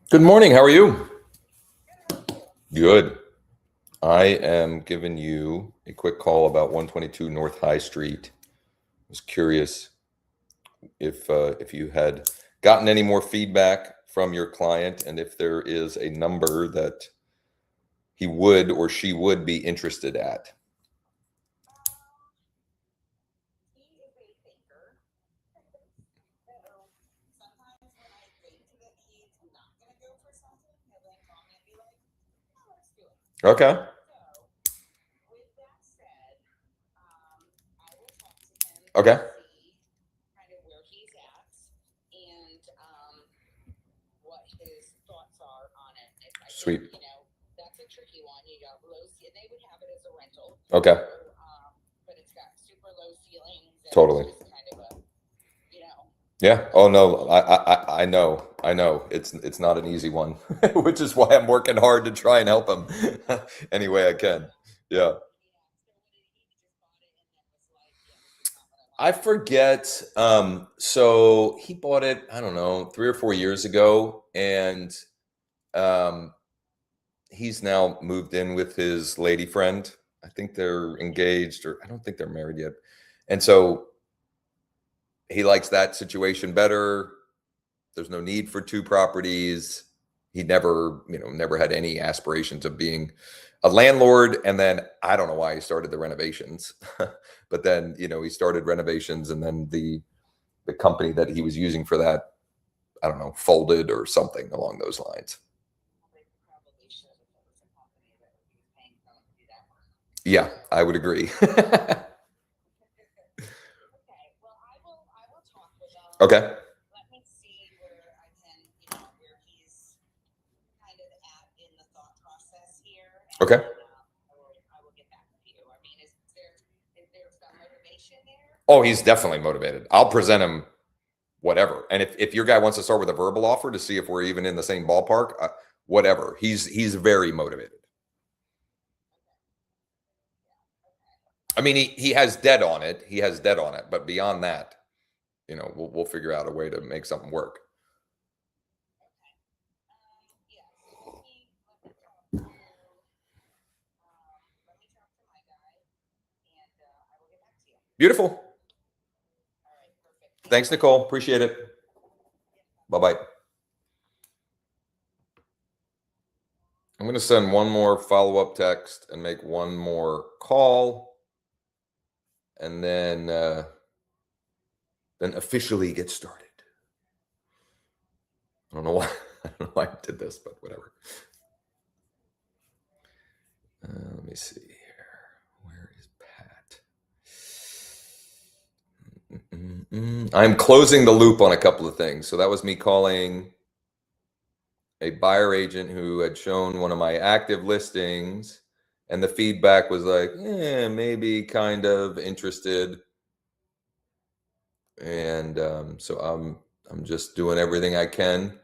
Good morning. How are you? Good. I am giving you a quick call about 122 North High Street. I was curious if you had gotten any more feedback from your client and if there is a number that he would or she would be interested at. Okay. Okay. Sweet. Okay. Totally. Yeah. Oh no. I know. I know. It's not an easy one, which is why I'm working hard to try and help him any way I can. Yeah. I forget. So he bought it, I don't know, 3 or 4 years ago, and um, he's now moved in with his lady friend. I think they're engaged, or I don't think they're married yet. And so he likes that situation better. There's no need for two properties. He never had any aspirations of being a landlord. And then I don't know why he started the renovations, but then, he started renovations, and then the company that he was using for that, I don't know, folded or something along those lines. Yeah, I would agree. Okay. Okay. Oh, he's definitely motivated. I'll present him whatever. And if your guy wants to start with a verbal offer to see if we're even in the same ballpark, whatever. He's very motivated. I mean, he has debt on it. He has debt on it, but beyond that, we'll figure out a way to make something work. Beautiful. Thanks, Nicole. Appreciate it. Bye-bye. I'm going to send one more follow-up text and make one more call, and then officially get started. I don't know why. I don't know why I did this, but whatever. Let me see here. I'm closing the loop on a couple of things. So that was me calling a buyer agent who had shown one of my active listings, and the feedback was like, maybe kind of interested. And so I'm just doing everything I can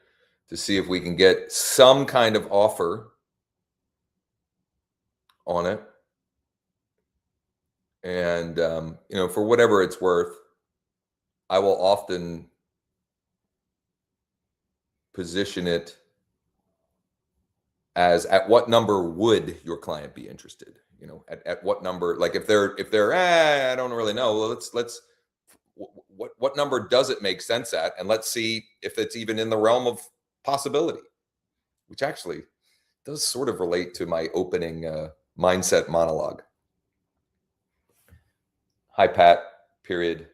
to see if we can get some kind of offer on it. And for whatever it's worth, I will often position it as, at what number would your client be interested? At what number? Like if they're I don't really know. Well, let's what number does it make sense at, and let's see if it's even in the realm of possibility, which actually does sort of relate to my opening mindset monologue. Hi, Pat. Period.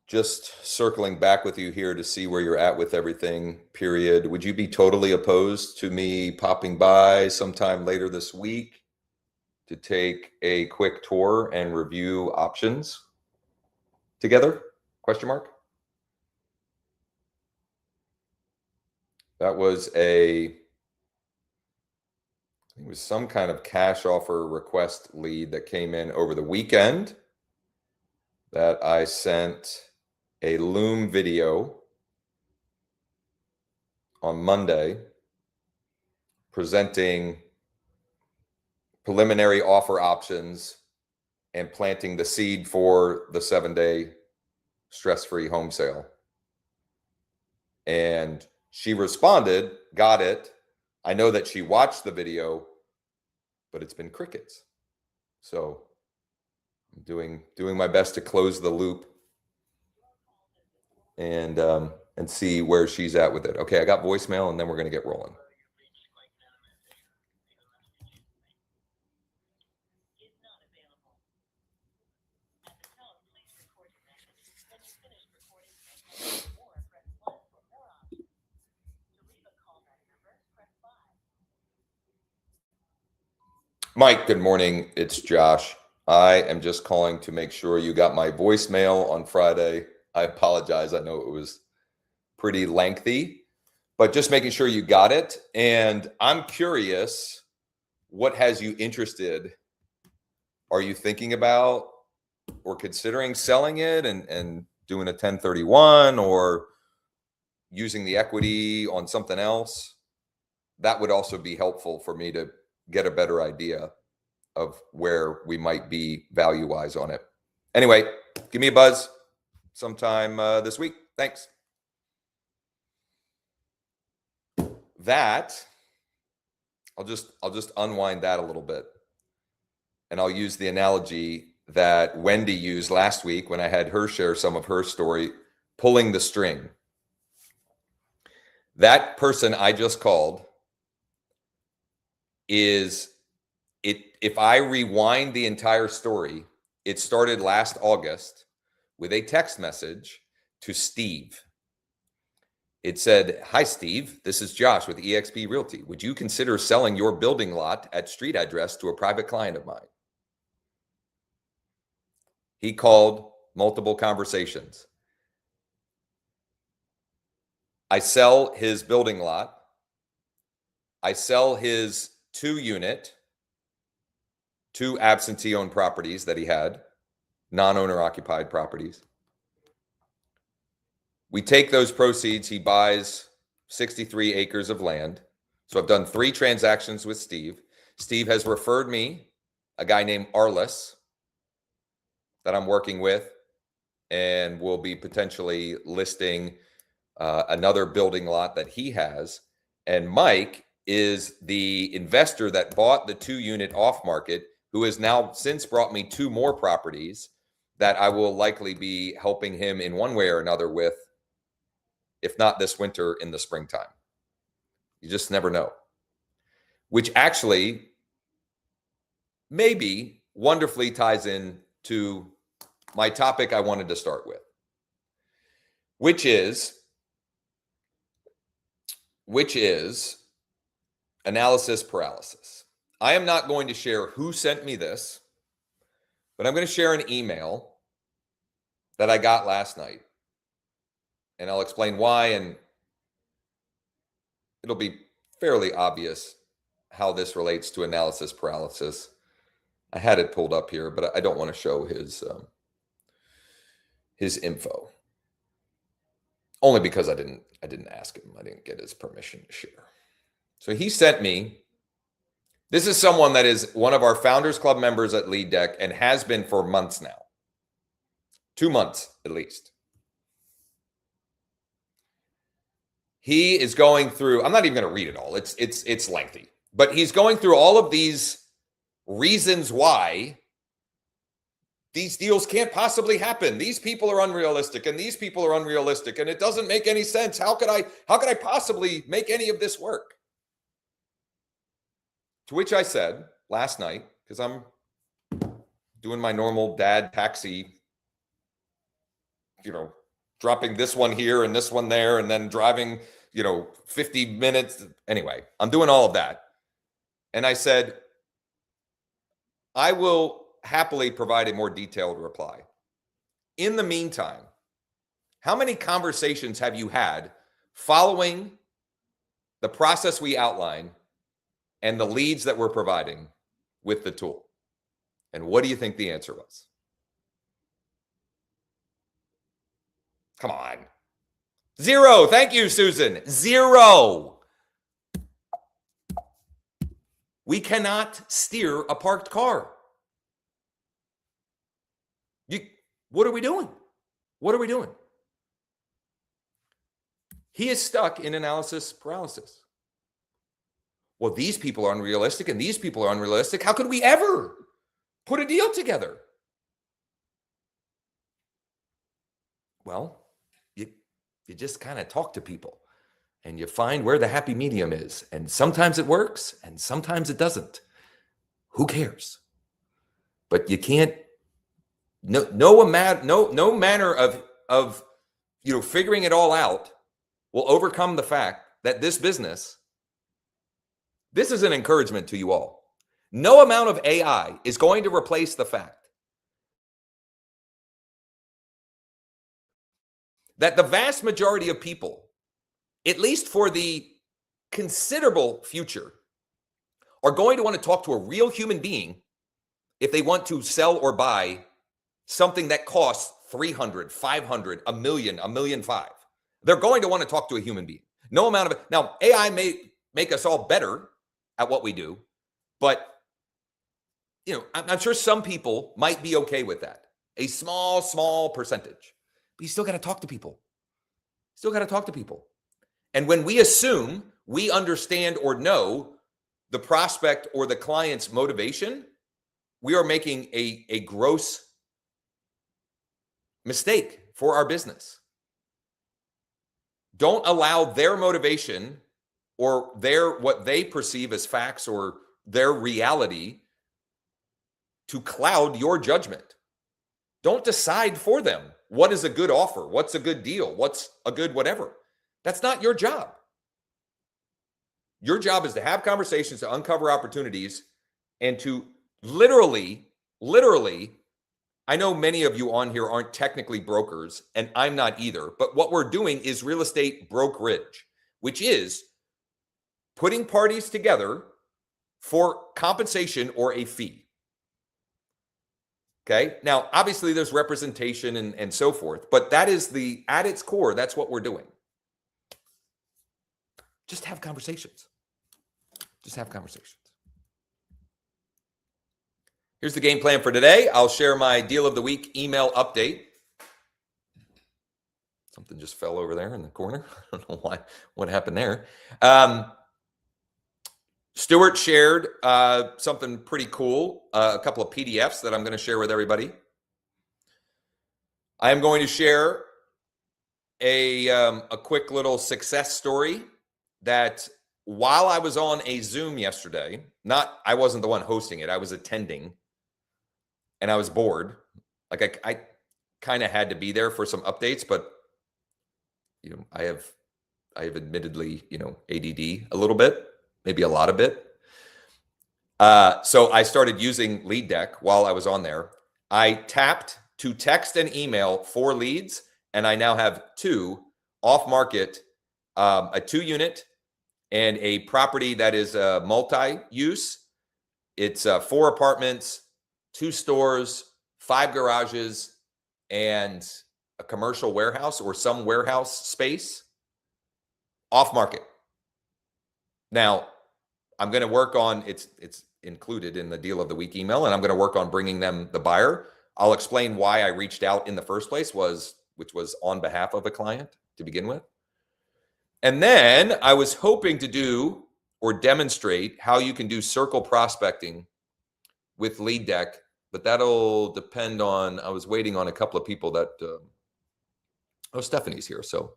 Just circling back with you here to see where you're at with everything, period. Would you be totally opposed to me popping by sometime later this week to take a quick tour and review options together? Question mark. That was it was some kind of cash offer request lead that came in over the weekend that I sent a Loom video on Monday presenting preliminary offer options and planting the seed for the 7-day stress-free home sale. And she responded, got it. I know that she watched the video, but it's been crickets. So I'm doing my best to close the loop and see where she's at with it. Okay, I got voicemail, and then we're going to get rolling. Mike, good morning. It's Josh. I am just calling to make sure you got my voicemail on Friday. I apologize. I know it was pretty lengthy, but just making sure you got it. And I'm curious, what has you interested? Are you thinking about or considering selling it and doing a 1031 or using the equity on something else? That would also be helpful for me to get a better idea of where we might be value-wise on it. Anyway, give me a buzz sometime this week. Thanks. That, I'll just unwind that a little bit. And I'll use the analogy that Wendy used last week when I had her share some of her story, pulling the string. That person I just called is it. If I rewind the entire story, it started last August with a text message to Steve. It said, "Hi, Steve. This is Josh with eXp Realty. Would you consider selling your building lot at street address to a private client of mine?" He called, multiple conversations. I sell his building lot. I sell his 2-unit, 2 absentee owned properties that he had, non-owner occupied properties. We take those proceeds. He buys 63 acres of land. So I've done 3 transactions with Steve. Steve has referred me a guy named Arliss that I'm working with, and will be potentially listing another building lot that he has. And Mike is the investor that bought the 2-unit off market, who has now since brought me 2 more properties that I will likely be helping him in one way or another with, if not this winter, in the springtime. You just never know. Which actually maybe wonderfully ties in to my topic I wanted to start with, which is analysis paralysis. I am not going to share who sent me this, but I'm going to share an email that I got last night. And I'll explain why, and it'll be fairly obvious how this relates to analysis paralysis. I had it pulled up here, but I don't want to show his info. Only because I didn't ask him. I didn't get his permission to share. So he sent me, this is someone that is one of our Founders Club members at Lead Deck and has been for months now. 2 months at least. He is going through, I'm not even going to read it all. It's lengthy. But he's going through all of these reasons why these deals can't possibly happen. These people are unrealistic, and these people are unrealistic, and it doesn't make any sense. How could I possibly make any of this work? To which I said last night, because I'm doing my normal dad taxi, dropping this one here and this one there, and then driving, 50 minutes. Anyway, I'm doing all of that. And I said, I will happily provide a more detailed reply. In the meantime, how many conversations have you had following the process we outline and the leads that we're providing with the tool? And what do you think the answer was? Come on. 0. Thank you, Susan. 0. We cannot steer a parked car. What are we doing? What are we doing? He is stuck in analysis paralysis. Well, these people are unrealistic and these people are unrealistic. How could we ever put a deal together? Well, you just kind of talk to people and you find where the happy medium is. And sometimes it works and sometimes it doesn't. Who cares? But you can't, no manner of figuring it all out will overcome the fact that this business, this is an encouragement to you all. No amount of AI is going to replace the fact that the vast majority of people, at least for the considerable future, are going to want to talk to a real human being if they want to sell or buy something that costs $300,000, $500,000, $1 million, $1.5 million. They're going to want to talk to a human being. No amount of it. Now, AI may make us all better at what we do, but I'm sure some people might be okay with that. A small percentage. But you still got to talk to people. Still got to talk to people. And when we assume we understand or know the prospect or the client's motivation, we are making a gross mistake for our business. Don't allow their motivation or what they perceive as facts or their reality to cloud your judgment. Don't decide for them what is a good offer, what's a good deal, what's a good whatever. That's not your job. Your job is to have conversations, to uncover opportunities, and to literally, I know many of you on here aren't technically brokers, and I'm not either, but what we're doing is real estate brokerage, which is putting parties together for compensation or a fee. Okay. Now, obviously there's representation and so forth, but that is at its core, that's what we're doing. Just have conversations. Just have conversations. Here's the game plan for today. I'll share my deal of the week email update. Something just fell over there in the corner. I don't know what happened there. Stuart shared something pretty cool, a couple of PDFs that I'm going to share with everybody. I am going to share a quick little success story that while I was on a Zoom yesterday, I wasn't the one hosting it, I was attending, and I was bored. Like I kind of had to be there for some updates, but I have admittedly, ADD a little bit. Maybe a lot of it. So I started using Lead Deck while I was on there. I tapped to text and email for leads. And I now have 2 off market, a 2-unit and a property that is multi-use. It's 4 apartments, 2 stores, 5 garages, and a commercial warehouse or some warehouse space off market. Now, I'm going to work on it's included in the deal of the week email, and I'm going to work on bringing them the buyer. I'll explain why I reached out in the first place, which was on behalf of a client to begin with. And then I was hoping to do or demonstrate how you can do circle prospecting with LeadDeck, but that'll depend on, I was waiting on a couple of people that, Stephanie's here. So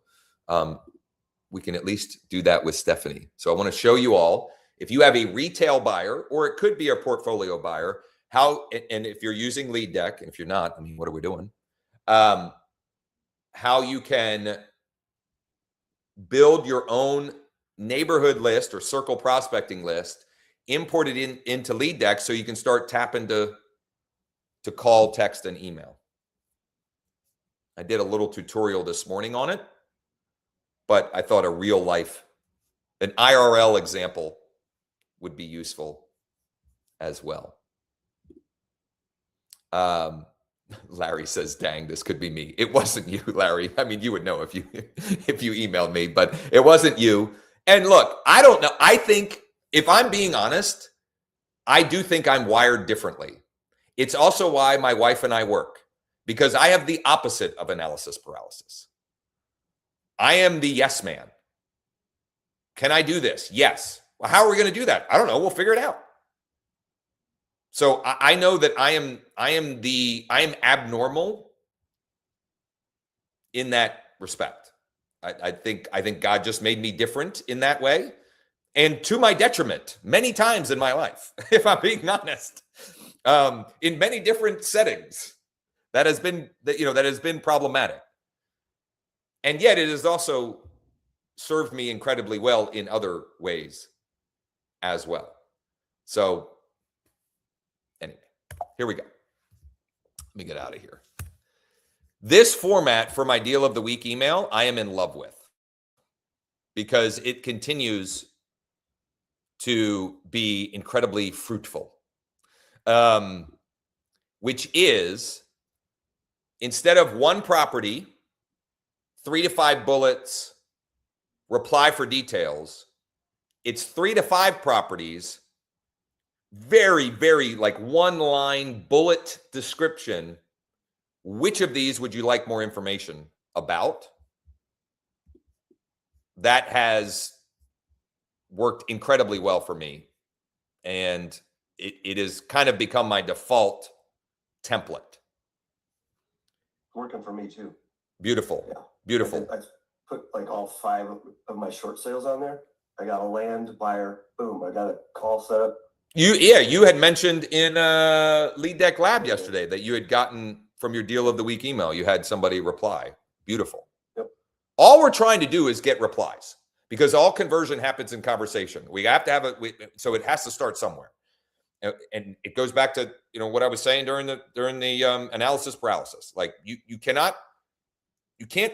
we can at least do that with Stephanie. So I want to show you all, if you have a retail buyer, or it could be a portfolio buyer, how, and if you're using LeadDeck, and if you're not, I mean, what are we doing? How you can build your own neighborhood list or circle prospecting list, import it into LeadDeck so you can start tapping to call, text, and email. I did a little tutorial this morning on it, but I thought a real life, an IRL example would be useful as well. Larry says, dang, this could be me. It wasn't you, Larry. I mean, you would know if you emailed me, but it wasn't you. And look, I don't know. I think, if I'm being honest, I do think I'm wired differently. It's also why my wife and I work, because I have the opposite of analysis paralysis. I am the yes man. Can I do this? Yes. Well, how are we going to do that? I don't know. We'll figure it out. So I know that I am abnormal in that respect. I think God just made me different in that way, and to my detriment many times in my life, if I'm being honest, in many different settings that has been problematic. And yet it has also served me incredibly well in other ways as well. So anyway, here we go. Let me get out of here. This format for my deal of the week email, I am in love with, because it continues to be incredibly fruitful. Which is, instead of 1 property, 3 to 5 bullets, reply for details, it's 3 to 5 properties, very, very like 1-line bullet description. Which of these would you like more information about? That has worked incredibly well for me. And it has kind of become my default template. Working for me too. Beautiful. Yeah. Beautiful. I put like all 5 of my short sales on there. I got a land buyer. Boom. I got a call set up. You had mentioned in LeadDeck Lab yesterday that you had gotten from your deal of the week email, you had somebody reply. Beautiful. Yep. All we're trying to do is get replies, because all conversion happens in conversation. We have to have so it has to start somewhere. And it goes back to, what I was saying during the analysis paralysis. Like you can't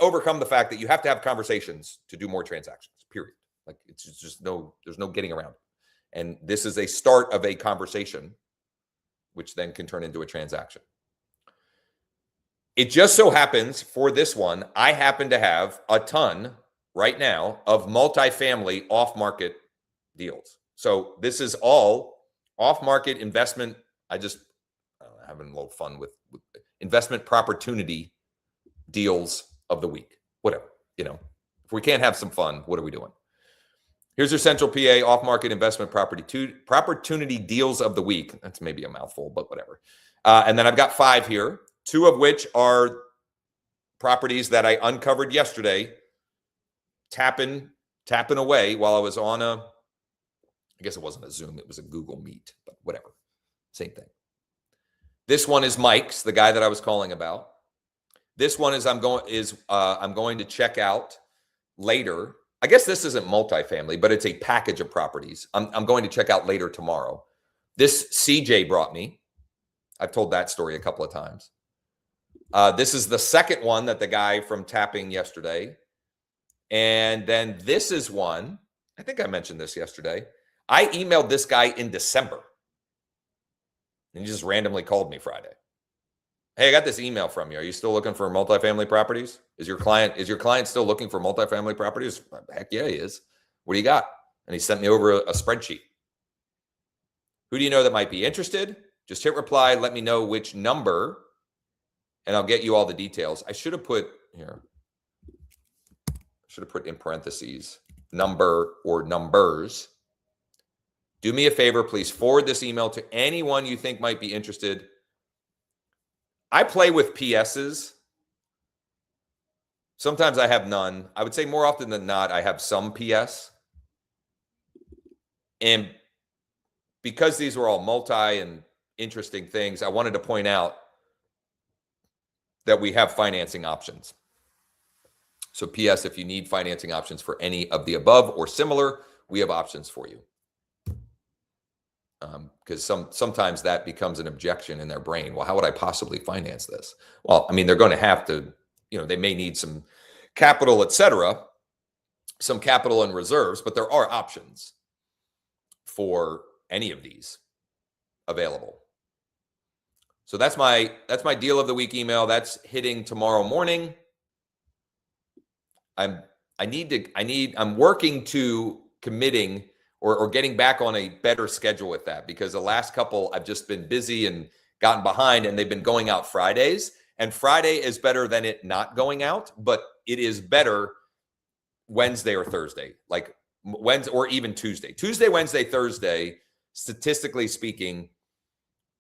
overcome the fact that you have to have conversations to do more transactions, period. Like it's just there's no getting around it. And this is a start of a conversation, which then can turn into a transaction. It just so happens for this one, I happen to have a ton right now of multifamily off-market deals. So this is all off-market investment. I'm having a little fun with investment opportunity deals of the week. Whatever, if we can't have some fun, what are we doing? Here's your Central PA off-market investment opportunity deals of the week. That's maybe a mouthful, but whatever. And then I've got 5 here, 2 of which are properties that I uncovered yesterday, tapping away while I was on I guess it wasn't a Zoom, it was a Google Meet, but whatever, same thing. This one is Mike's, the guy that I was calling about. This one is I'm going to check out later. I guess this isn't multifamily, but it's a package of properties. I'm going to check out later tomorrow. This CJ brought me. I've told that story a couple of times. This is the second one that the guy from Tapping yesterday. And then this is one, I think I mentioned this yesterday. I emailed this guy in December. And he just randomly called me Friday. Hey, I got this email from you. Are you still looking for multifamily properties? Is your client still looking for multifamily properties? Heck yeah, he is. What do you got? And he sent me over a spreadsheet. Who do you know that might be interested? Just hit reply, let me know which number, and I'll get you all the details. I should have put here. Should have put in parentheses number or numbers. Do me a favor, please forward this email to anyone you think might be interested. I play with PSs. Sometimes I have none. I would say more often than not, I have some PS. And because these were all multi and interesting things, I wanted to point out that we have financing options. So PS, if you need financing options for any of the above or similar, we have options for you. Because sometimes that becomes an objection in their brain. Well, how would I possibly finance this? Well, I mean, they're going to have to, they may need some capital, et cetera, some capital and reserves, but there are options for any of these available. So that's my deal of the week email. That's hitting tomorrow morning. I'm working to committing or getting back on a better schedule with that, because the last couple I've just been busy and gotten behind, and they've been going out Fridays, and Friday is better than it not going out, but it is better Wednesday or Thursday, like Wednesday or even Tuesday, Wednesday, Thursday, statistically speaking,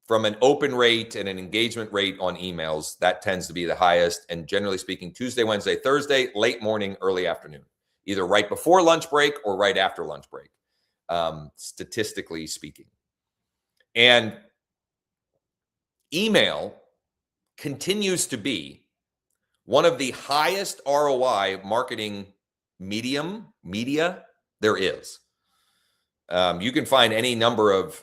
from an open rate and an engagement rate on emails, that tends to be the highest. And generally speaking, Tuesday, Wednesday, Thursday, late morning, early afternoon, either right before lunch break or right after lunch break, statistically speaking. And email continues to be one of the highest ROI marketing media there is. You can find any number of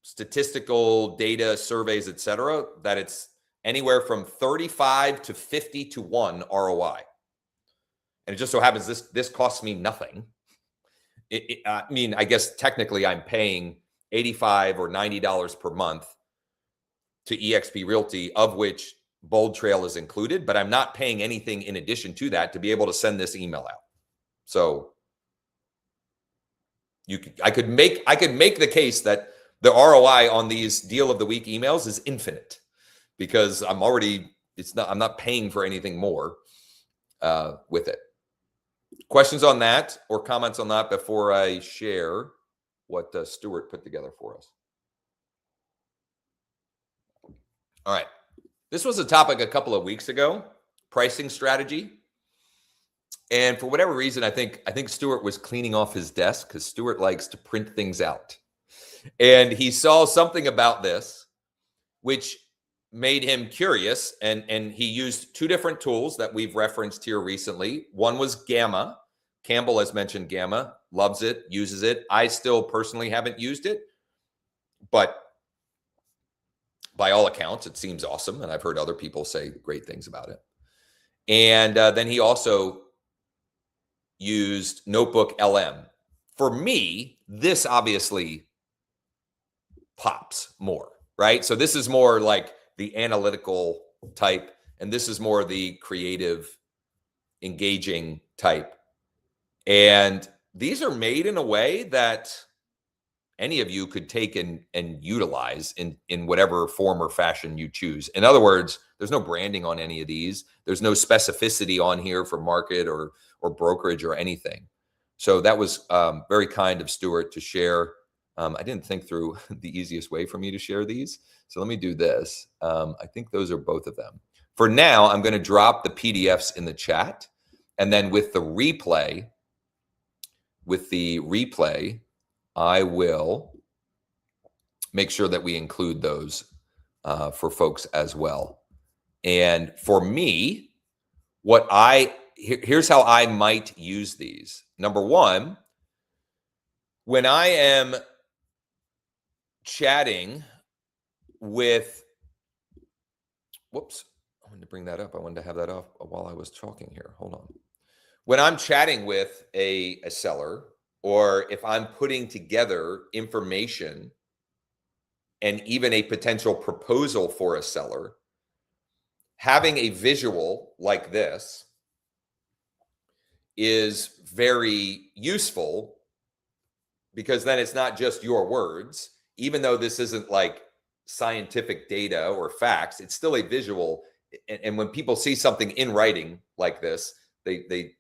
statistical data, surveys, et cetera, that it's anywhere from 35 to 50 to 1 ROI. And it just so happens this costs me nothing. I mean, I guess technically I'm paying $85 or $90 per month to eXp Realty, of which Bold Trail is included, but I'm not paying anything in addition to that to be able to send this email out. So I could make the case that the ROI on these deal of the week emails is infinite, because I'm not paying for anything more with it. Questions on that or comments on that before I share what Stuart put together for us? All right. This was a topic a couple of weeks ago, pricing strategy. And for whatever reason, I think Stuart was cleaning off his desk, because Stuart likes to print things out. And he saw something about this, which made him curious. And he used two different tools that we've referenced here recently. One was Gamma. Campbell has mentioned Gamma, loves it, uses it. I still personally haven't used it, but by all accounts, it seems awesome. And I've heard other people say great things about it. And then he also used Notebook LM. For me, this obviously pops more, right? So this is more like the analytical type, and this is more the creative, engaging type. And these are made in a way that any of you could take and utilize in whatever form or fashion you choose. In other words, there's no branding on any of these. There's no specificity on here for market or brokerage or anything. So that was very kind of Stuart to share. I didn't think through the easiest way for me to share these. So let me do this. I think those are both of them. For now, I'm going to drop the PDFs in the chat. And then with the replay, I will make sure that we include those for folks as well. And for me, here's how I might use these. Number one, when I am chatting with, wanted to bring that up. I wanted to have that up while I was talking here. Hold on. When I'm chatting with a seller, or if I'm putting together information and even a potential proposal for a seller, having a visual like this is very useful, because then it's not just your words. Even though this isn't like scientific data or facts, it's still a visual. And when people see something in writing like this, they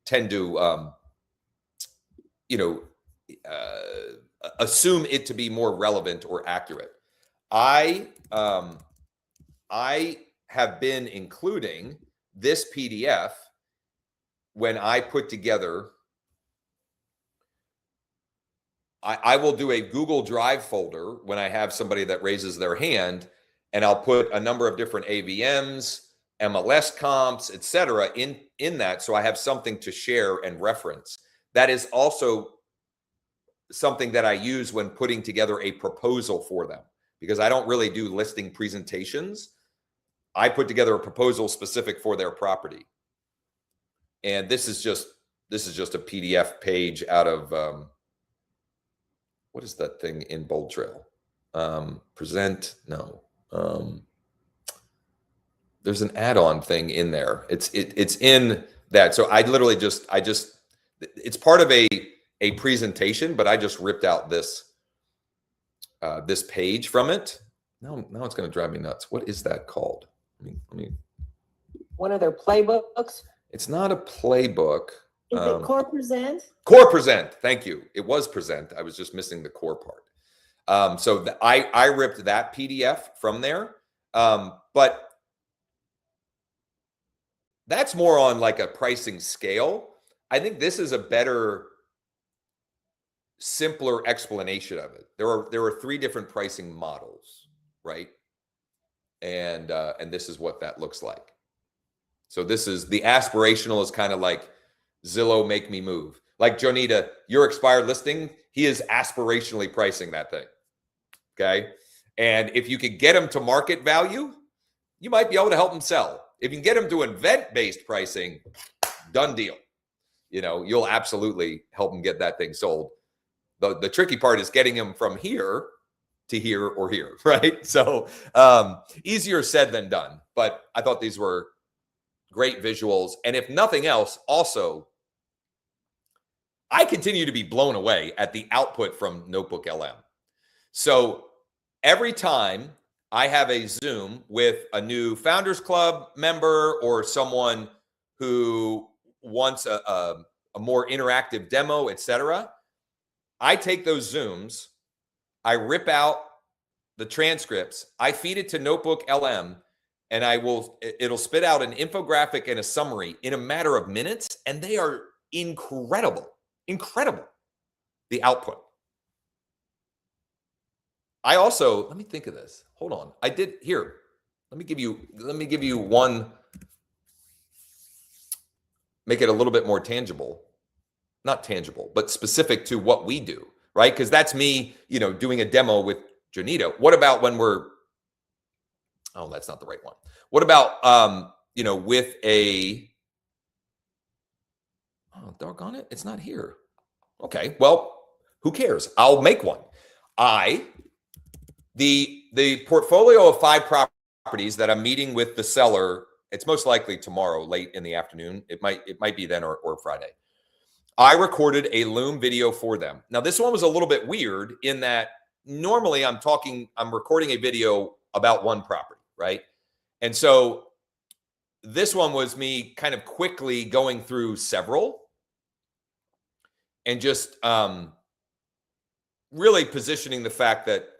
tend to assume it to be more relevant or accurate. I have been including this PDF when I put together. I will do a Google Drive folder when I have somebody that raises their hand, and I'll put a number of different AVMs, MLS comps, etc. in that, so I have something to share and reference. That is also something that I use when putting together a proposal for them, because I don't really do listing presentations. I put together a proposal specific for their property. And this is just a PDF page out of what is that thing in Bold Trail? Present? No. There's an add-on thing in there. It's in that. So I literally it's part of a presentation, but I just ripped out this this page from it. Now it's going to drive me nuts. What is that called? Let me. One of their playbooks. It's not a playbook. Is it Core Present? Core Present. Thank you. It was Present. I was just missing the core part. So I ripped that PDF from there. But that's more on like a pricing scale. I think this is a better, simpler explanation of it. There are 3 different pricing models, right? And this is what that looks like. So this is the aspirational, is kind of like Zillow Make Me Move. Like Jonita, your expired listing, he is aspirationally pricing that thing. Okay. And if you could get him to market value, you might be able to help him sell. If you can get him to event-based pricing, done deal. You'll absolutely help him get that thing sold. The tricky part is getting him from here to here or here, right? So easier said than done. But I thought these were great visuals. And if nothing else, also, I continue to be blown away at the output from Notebook LM. So every time I have a Zoom with a new Founders Club member or someone who wants a more interactive demo, etc., I take those Zooms, I rip out the transcripts, I feed it to Notebook LM, and it'll spit out an infographic and a summary in a matter of minutes, and they are incredible, the output. I also, let me think of this. Hold on. Let me give you one, make it a little bit more tangible. Not tangible, but specific to what we do, right? Because that's me, doing a demo with Jonita. What about when oh, that's not the right one. What about, with oh, doggone it, it's not here. Okay, well, who cares? I'll make one. The portfolio of 5 properties that I'm meeting with the seller, it's most likely tomorrow, late in the afternoon. It might be then or Friday. I recorded a Loom video for them. Now, this one was a little bit weird in that normally I'm recording a video about one property, right? And so this one was me kind of quickly going through several and just really positioning the fact that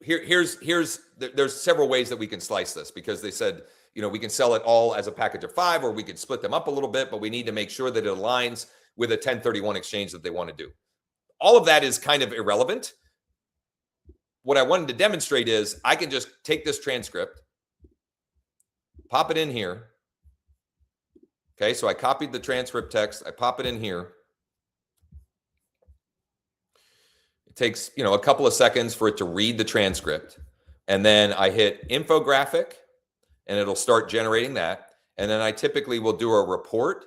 there's several ways that we can slice this, because they said, we can sell it all as a package of 5, or we could split them up a little bit, but we need to make sure that it aligns with a 1031 exchange that they want to do. All of that is kind of irrelevant. What I wanted to demonstrate is I can just take this transcript, pop it in here. Okay, so I copied the transcript text. I pop it in here. It takes, a couple of seconds for it to read the transcript. And then I hit infographic and it'll start generating that. And then I typically will do a report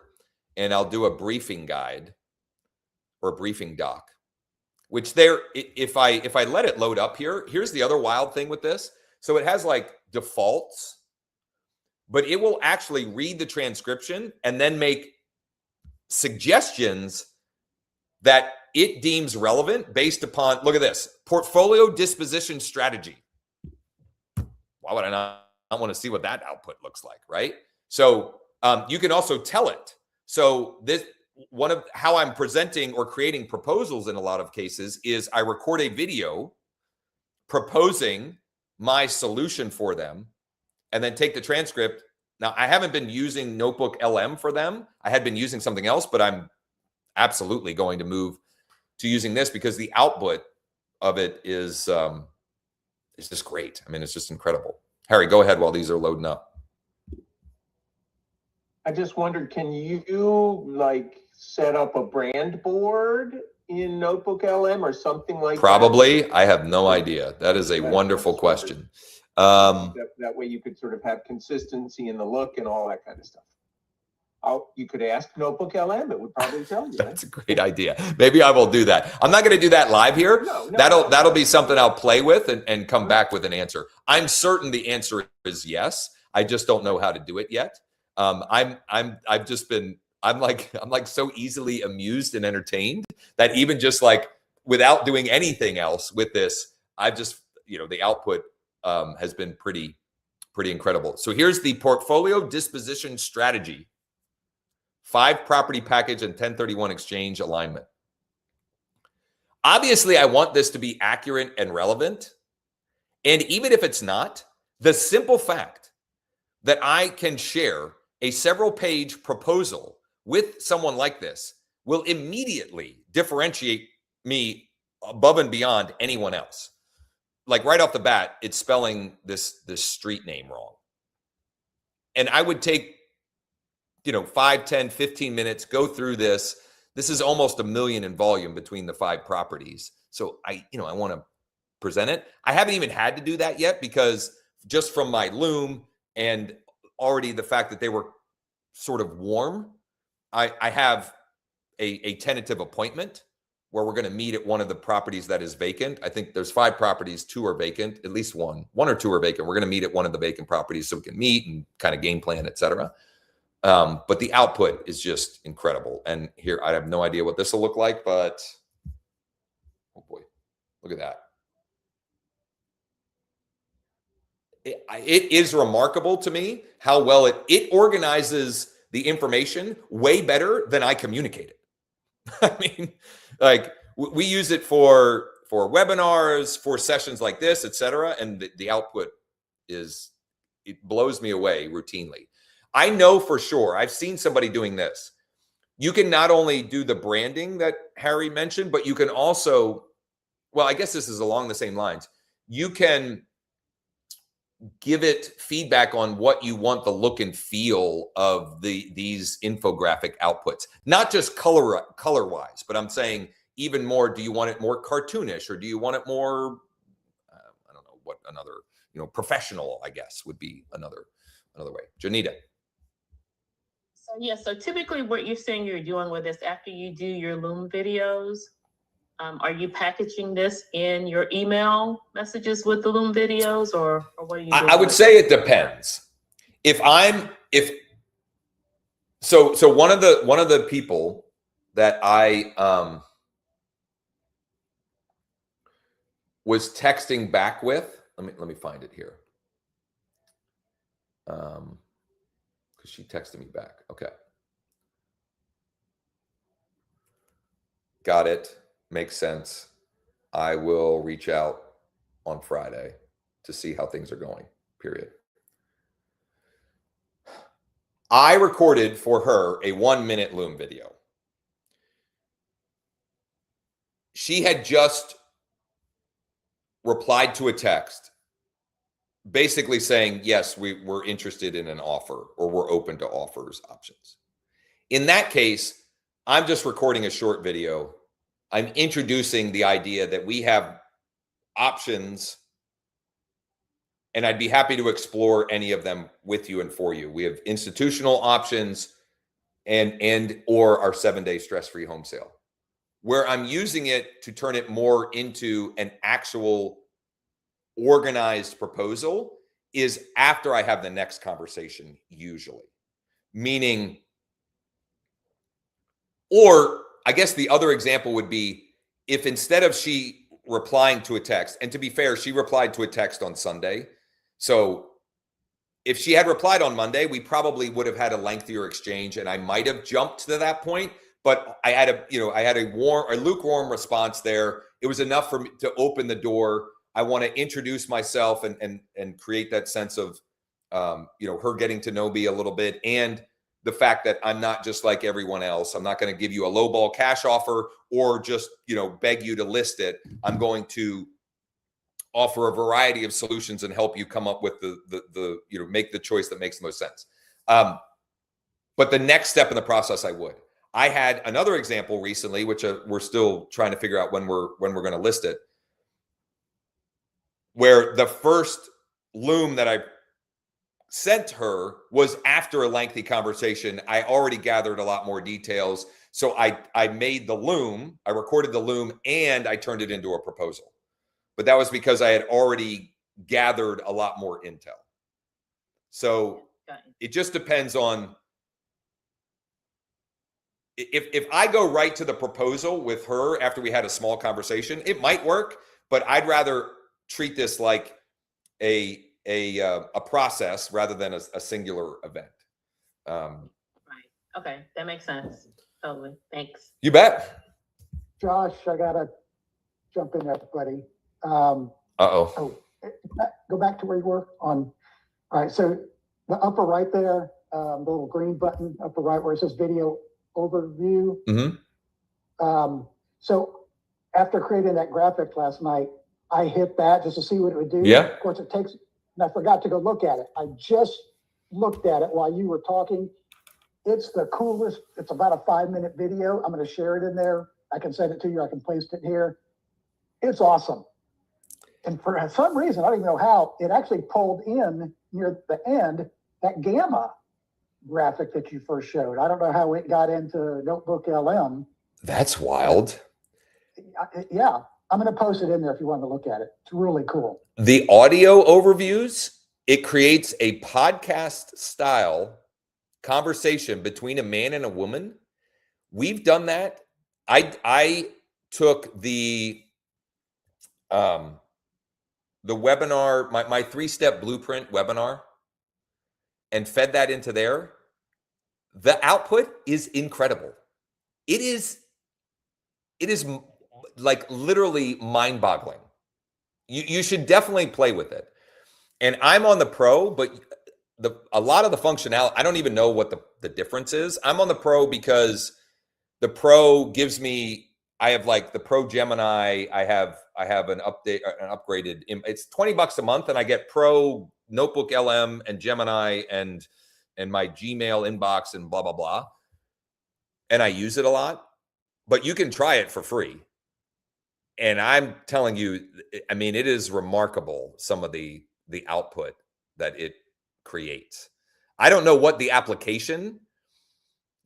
and I'll do a briefing guide or a briefing doc, which there, if I let it load up here, here's the other wild thing with this. So it has like defaults, but it will actually read the transcription and then make suggestions that it deems relevant based upon, look at this, portfolio disposition strategy. Why would I not want to see what that output looks like, right? So you can also tell it. So this, one of how I'm presenting or creating proposals in a lot of cases is I record a video proposing my solution for them and then take the transcript. Now, I haven't been using Notebook LM for them. I had been using something else, but I'm absolutely going to move to using this because the output of it is just great. I mean, it's just incredible. Harry, go ahead while these are loading up. I just wondered, can you like set up a brand board in Notebook LM or something like Probably. that? I have no idea. That is a wonderful question. That way you could sort of have consistency in the look and all that kind of stuff. You could ask Notebook LM. It would probably tell you. That's a great idea. Maybe I will do that. I'm not going to do that live here. No, That'll be something I'll play with and come back with an answer. I'm certain the answer is yes. I just don't know how to do it yet. I'm like so easily amused and entertained that even just like without doing anything else with this, I've just, the output has been pretty incredible. So here's the portfolio disposition strategy. 5 property package and 1031 exchange alignment. Obviously, I want this to be accurate and relevant. And even if it's not, the simple fact that I can share a several-page proposal with someone like this will immediately differentiate me above and beyond anyone else. Like right off the bat, it's spelling this street name wrong. And I would take 5, 10, 15 minutes, go through this. This is almost 1 million in volume between the 5 properties. So I want to present it. I haven't even had to do that yet because just from my Loom and already the fact that they were sort of warm, I have a tentative appointment where we're going to meet at one of the properties that is vacant. I think there's 5 properties, 2 are vacant, at least one or 2 are vacant. We're going to meet at one of the vacant properties so we can meet and kind of game plan, et cetera. But the output is just incredible. And here, I have no idea what this will look like, but oh boy, look at that. It is remarkable to me how well it organizes the information way better than I communicate it. I mean, like we use it for webinars, for sessions like this, et cetera. And the output it blows me away routinely. I know for sure, I've seen somebody doing this. You can not only do the branding that Harry mentioned, but you can also, well, I guess this is along the same lines. You can give it feedback on what you want the look and feel of these infographic outputs, not just color-wise, but I'm saying even more, do you want it more cartoonish or do you want it more, I don't know what another, professional, I guess would be another way. Janita. So typically what you're saying you're doing with this after you do your Loom videos, are you packaging this in your email messages with the Loom videos or what are you doing? I would say it depends. So one of the people that I was texting back with, let me find it here. Because she texted me back. Okay. Got it. Makes sense. I will reach out on Friday to see how things are going, period. I recorded for her a 1-minute Loom video. She had just replied to a text basically saying, yes, we're interested in an offer or we're open to offers options. In that case, I'm just recording a short video. I'm introducing the idea that we have options And I'd be happy to explore any of them with you and for you. We have institutional options and or our 7-day stress-free home sale. Where I'm using it to turn it more into an actual organized proposal is after I have the next conversation, usually. Meaning, or I guess the other example would be if instead of she replying to a text, and to be fair, she replied to a text on Sunday. So if she had replied on Monday, we probably would have had a lengthier exchange and I might have jumped to that point. But I had a lukewarm response there. It was enough for me to open the door. I want to introduce myself and create that sense of, her getting to know me a little bit. And the fact that I'm not just like everyone else. I'm not going to give you a lowball cash offer or just, beg you to list it. I'm going to offer a variety of solutions and help you come up with the make the choice that makes the most sense. But the next step in the process, I had another example recently, which we're still trying to figure out when we're going to list it, where the first loom that I sent her was after a lengthy conversation. I already gathered a lot more details. So I made the loom, I recorded the loom, and I turned it into a proposal. But that was because I had already gathered a lot more intel. So it just depends on if I go right to the proposal with her after we had a small conversation, it might work, but I'd rather treat this like a process rather than a singular event. Right. Okay. That makes sense. Totally. Thanks. You bet. Josh, I gotta jump in there, buddy. Uh-oh. Go back to where you were on. All right, so the upper right there, the little green button, upper right where it says video overview. Mm-hmm. So after creating that graphic last night, I hit that just to see what it would do. Yeah. Of course, it takes, and I forgot to go look at it. I just looked at it while you were talking. It's the coolest. It's about a 5-minute video. I'm going to share it in there. I can send it to you. I can paste it here. It's awesome. And for some reason, I don't even know how, it actually pulled in near the end that gamma graphic that you first showed. I don't know how it got into Notebook LM. That's wild. Yeah, I'm going to post it in there if you want to look at it. It's really cool. The audio overviews, it creates a podcast style conversation between a man and a woman. We've done that. I took the webinar, my 3-step blueprint webinar, and fed that into there. The output is incredible. It is like literally mind-boggling. You should definitely play with it. And I'm on the Pro, but a lot of the functionality, I don't even know what the difference is. I'm on the Pro because the Pro gives me, I have like the Pro Gemini. I have an upgraded. It's $20 a month, and I get Pro Notebook LM and Gemini and my Gmail inbox and blah blah blah. And I use it a lot, but you can try it for free. And I'm telling you, I mean, it is remarkable some of the output that it creates. I don't know what the application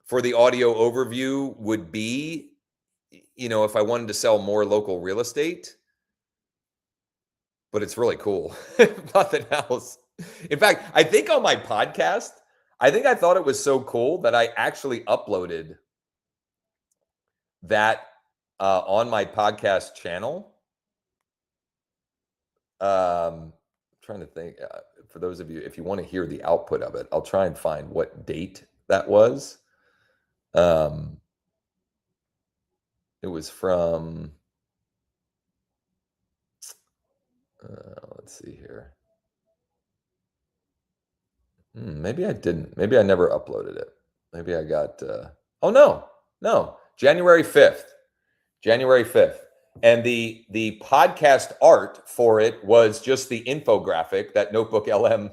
for the audio overview would be, if I wanted to sell more local real estate, but it's really cool. Nothing else. In fact, I think on my podcast, I thought it was so cool that I actually uploaded that on my podcast channel. Trying to think, for those of you, if you want to hear the output of it, I'll try and find what date that was. It was from, let's see here. Maybe I didn't. Maybe I never uploaded it. Maybe I got, oh no, January 5th. January 5th. And the podcast art for it was just the infographic that Notebook LM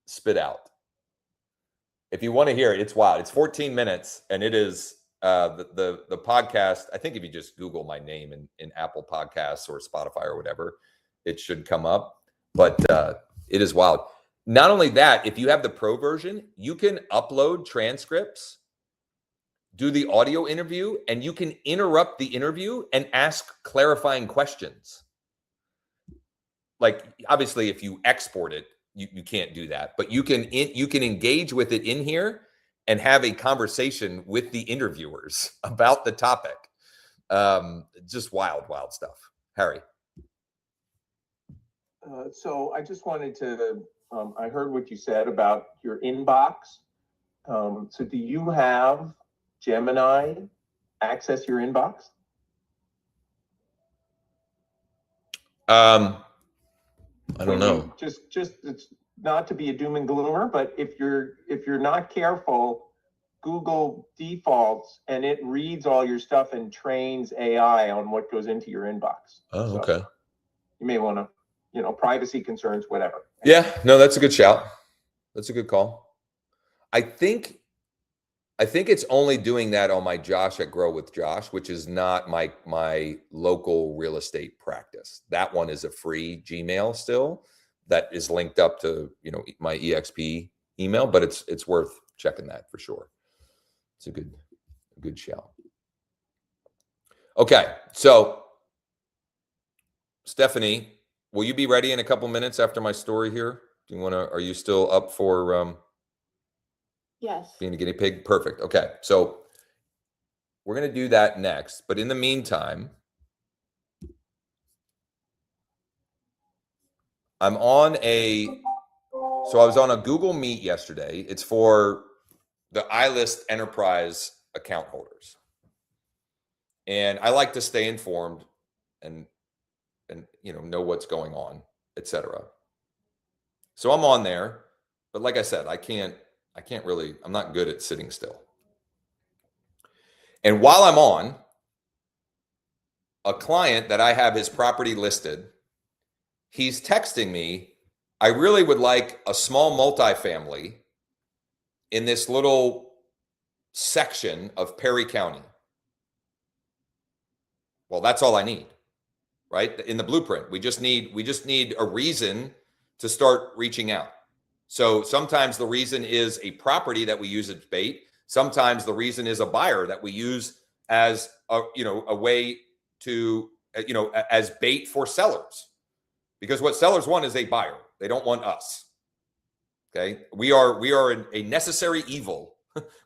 spit out. If you want to hear it, it's wild. It's 14 minutes, and it is the podcast. I think if you just Google my name in Apple Podcasts or Spotify or whatever, it should come up. But it is wild. Not only that, if you have the pro version, you can upload transcripts, do the audio interview, and you can interrupt the interview and ask clarifying questions. Like, obviously, if you export it, you can't do that, but you can engage with it in here and have a conversation with the interviewers about the topic. Just wild stuff. Harry. So I just wanted to, I heard what you said about your inbox. So do you have Gemini access your inbox? I don't know. Just it's not to be a doom and gloomer, but if you're not careful, Google defaults and it reads all your stuff and trains AI on what goes into your inbox. Oh, So okay. you may want to, privacy concerns, whatever. Yeah, no, that's a good shout. That's a good call. I think it's only doing that on my Josh at Grow with Josh, which is not my local real estate practice. That one is a free Gmail still that is linked up to, my EXP email, but it's worth checking that for sure. It's a good shout. Okay, so Stephanie, will you be ready in a couple minutes after my story here? Are you still up for Yes. being a guinea pig? Perfect. Okay. So we're going to do that next. But in the meantime, I was on a Google Meet yesterday. It's for the iList Enterprise account holders. And I like to stay informed and know what's going on, etc. So I'm on there, but like I said, I'm not good at sitting still. And while I'm on, a client that I have his property listed, he's texting me, I really would like a small multifamily in this little section of Perry County. Well, that's all I need, right? In the blueprint, we just need a reason to start reaching out. So sometimes the reason is a property that we use as bait. Sometimes the reason is a buyer that we use as a way to, as bait for sellers. Because what sellers want is a buyer. They don't want us. Okay. We are a necessary evil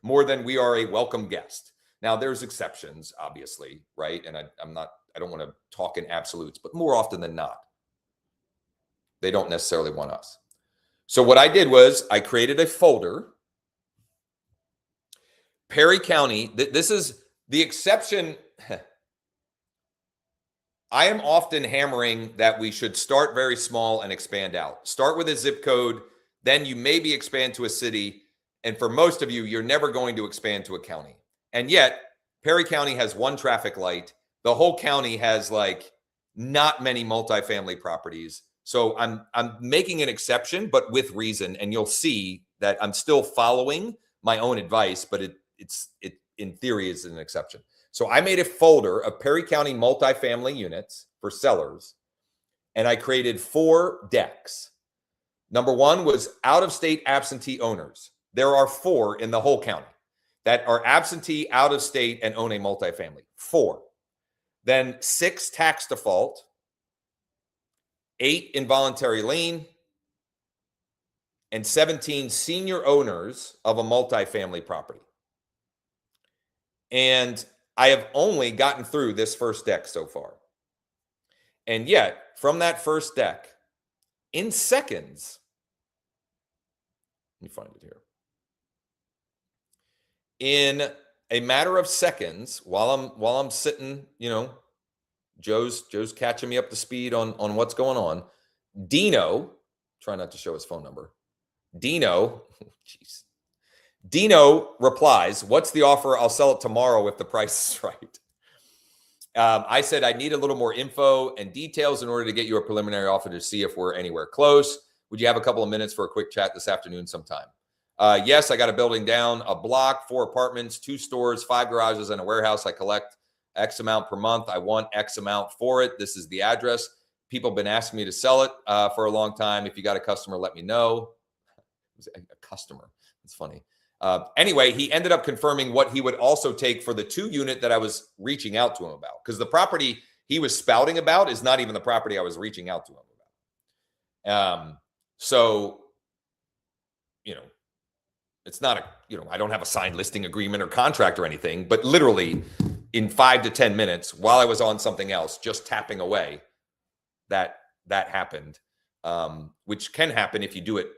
more than we are a welcome guest. Now there's exceptions, obviously, right? And I don't want to talk in absolutes, but more often than not, they don't necessarily want us. So what I did was I created a folder. Perry County, this is the exception. I am often hammering that we should start very small and expand out. Start with a zip code, then you maybe expand to a city. And for most of you, you're never going to expand to a county. And yet, Perry County has one traffic light. The whole county has not many multifamily properties. So I'm making an exception, but with reason. And you'll see that I'm still following my own advice, but it in theory is an exception. So I made a folder of Perry County multifamily units for sellers, and I created 4 decks. Number 1 was out-of-state absentee owners. There are 4 in the whole county that are absentee, out-of-state, and own a multifamily. 4. Then 6 tax default, 8 involuntary lien, and 17 senior owners of a multifamily property. And I have only gotten through this first deck so far. And yet, from that first deck, in seconds, let me find it here. In a matter of seconds, while I'm sitting, Joe's catching me up to speed on what's going on. Dino, try not to show his phone number. Dino replies, "What's the offer? I'll sell it tomorrow if the price is right." I said, "I need a little more info and details in order to get you a preliminary offer to see if we're anywhere close. Would you have a couple of minutes for a quick chat this afternoon sometime?" Yes, I got a building down a block, 4 apartments, 2 stores, 5 garages, and a warehouse. I collect X amount per month. I want X amount for it. This is the address. people have been asking me to sell it for a long time. If you got a customer, let me know. It was a customer. It's funny. Anyway, he ended up confirming what he would also take for the 2 unit that I was reaching out to him about. Because the property he was spouting about is not even the property I was reaching out to him about. So, you know, it's not a, you know, I don't have a signed listing agreement or contract or anything, but literally in 5 to 10 minutes while I was on something else, just tapping away, that happened, which can happen if you do it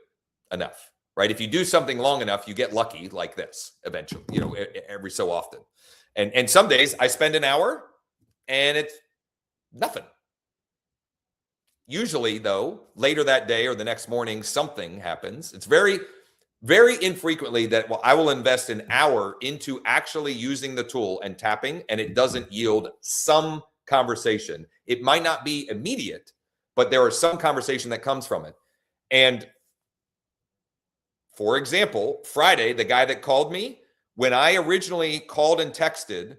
enough, right? If you do something long enough, you get lucky like this eventually, you know, every so often. And some days I spend an hour and it's nothing. Usually, though, later that day or the next morning, something happens. It's very, very infrequently that I will invest an hour into actually using the tool and tapping, and it doesn't yield some conversation. It might not be immediate, but there is some conversation that comes from it. And for example, Friday, the guy that called me, when I originally called and texted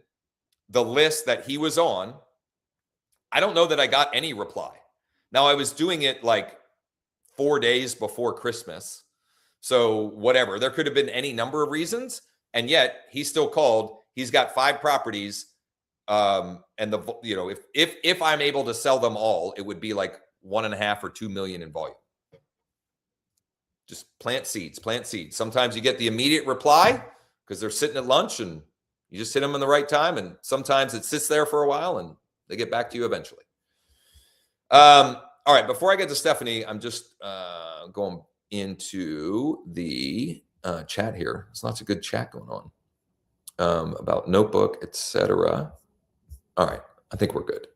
the list that he was on, I don't know that I got any reply. Now, I was doing it like 4 days before Christmas. So whatever, there could have been any number of reasons. And yet he still called. He's got 5 properties. And you know, if I'm able to sell them all, it would be like 1.5 or 2 million in volume. Just plant seeds, plant seeds. Sometimes you get the immediate reply because they're sitting at lunch and you just hit them in the right time. And sometimes it sits there for a while and they get back to you eventually. All right. Before I get to Stephanie, I'm just going into the chat here. There's lots of good chat going on about Notebook, etc. All right. I think we're good.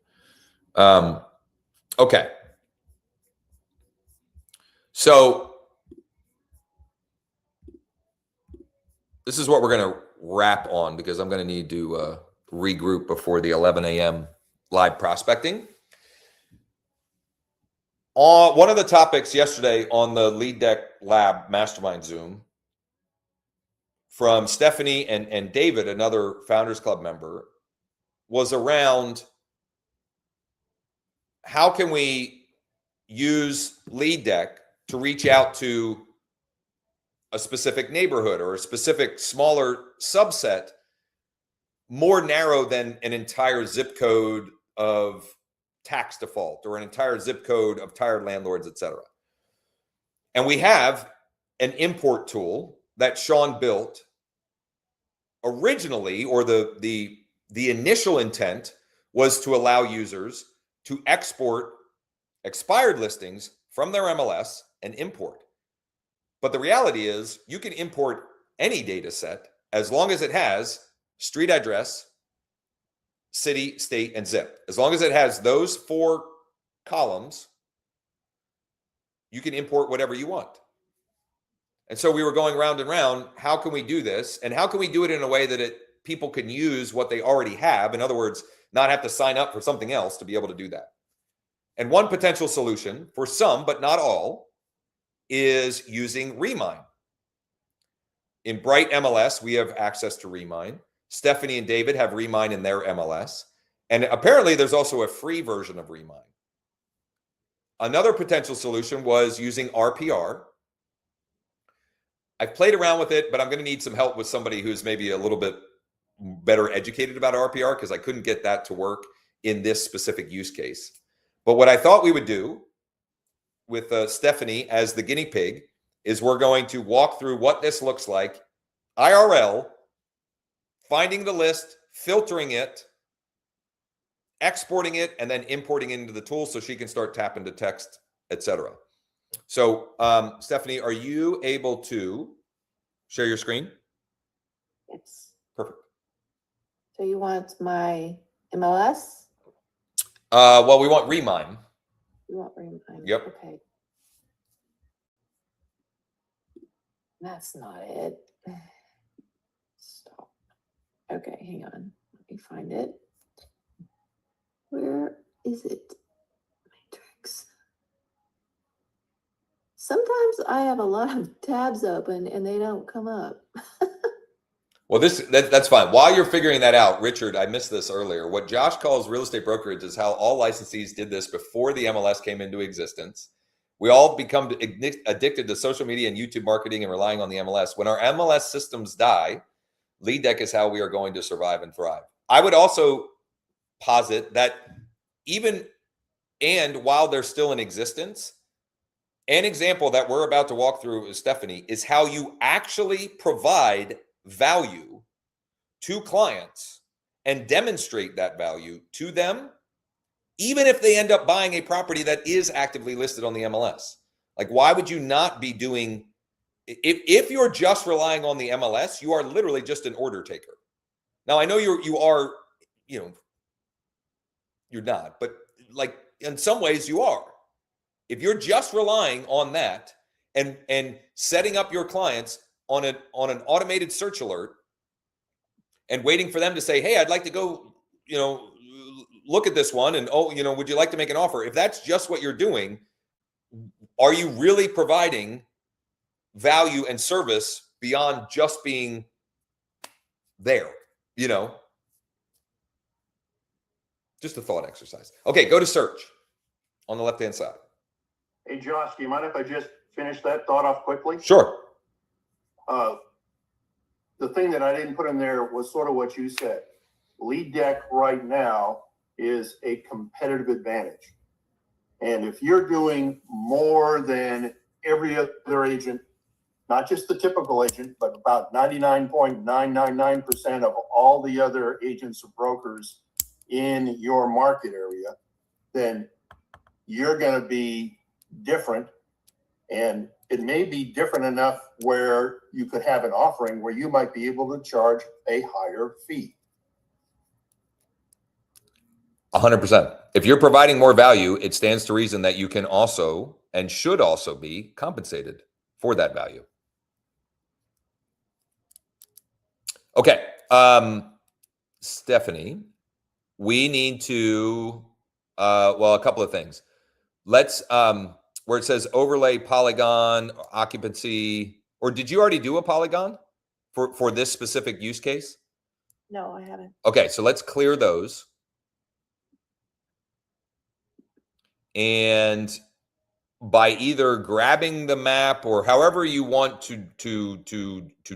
Okay. So this is what we're going to wrap on because I'm going to need to regroup before the 11 a.m. live prospecting. One of the topics yesterday on the Lead Deck Lab Mastermind Zoom from Stephanie and David, another Founders Club member, was around how can we use Lead Deck to reach out to a specific neighborhood or a specific smaller subset, more narrow than an entire zip code of tax default or an entire zip code of tired landlords, etc. And we have an import tool that Sean built originally, or the initial intent was to allow users to export expired listings from their MLS and import. But the reality is you can import any data set as long as it has street address, city, state, and zip. As long as it has those 4 columns, you can import whatever you want. And so we were going round and round. How can we do this? And how can we do it in a way that people can use what they already have? In other words, not have to sign up for something else to be able to do that. And one potential solution for some, but not all, is using Remine. In Bright MLS, we have access to Remine. Stephanie and David have Remine in their MLS. And apparently there's also a free version of Remine. Another potential solution was using RPR. I've played around with it, but I'm going to need some help with somebody who's maybe a little bit better educated about RPR because I couldn't get that to work in this specific use case. But what I thought we would do with Stephanie as the guinea pig is we're going to walk through what this looks like IRL, finding the list, filtering it, exporting it, and then importing it into the tool so she can start tapping to text, etc. So, Stephanie, are you able to share your screen? Yes. Perfect. So you want my MLS? Well, we want Remine. You want Remine? Yep. Okay. That's not it. Stop. Okay, hang on. Let me find it. Where is it? Matrix. Sometimes I have a lot of tabs open and they don't come up. Well, that's fine. While you're figuring that out, Richard, I missed this earlier. What Josh calls real estate brokerage is how all licensees did this before the MLS came into existence. We all become addicted to social media and YouTube marketing and relying on the MLS. When our MLS systems die, Lead Deck is how we are going to survive and thrive. I would also posit that while they're still in existence, an example that we're about to walk through with Stephanie is how you actually provide value to clients and demonstrate that value to them, even if they end up buying a property that is actively listed on the MLS. Like, why would you not be doing, if you're just relying on the MLS, you are literally just an order taker. Now, I know you are, you're not, but like in some ways you are. If you're just relying on that and setting up your clients on an automated search alert and waiting for them to say, hey, I'd like to go, look at this one and, would you like to make an offer? If that's just what you're doing, are you really providing value and service beyond just being there? Just a thought exercise. Okay, go to search on the left-hand side. Hey, Josh, do you mind if I just finish that thought off quickly? Sure. The thing that I didn't put in there was sort of what you said. Lead Deck right now is a competitive advantage. And if you're doing more than every other agent, not just the typical agent, but about 99.999% of all the other agents or brokers in your market area, then you're going to be different. And it may be different enough where you could have an offering where you might be able to charge a higher fee. 100%. If you're providing more value, it stands to reason that you can also and should also be compensated for that value. Okay. Stephanie, we need to, a couple of things. Let's, where it says overlay polygon occupancy, or did you already do a polygon for this specific use case? No, I haven't. Okay, so let's clear those. And by either grabbing the map or however you want to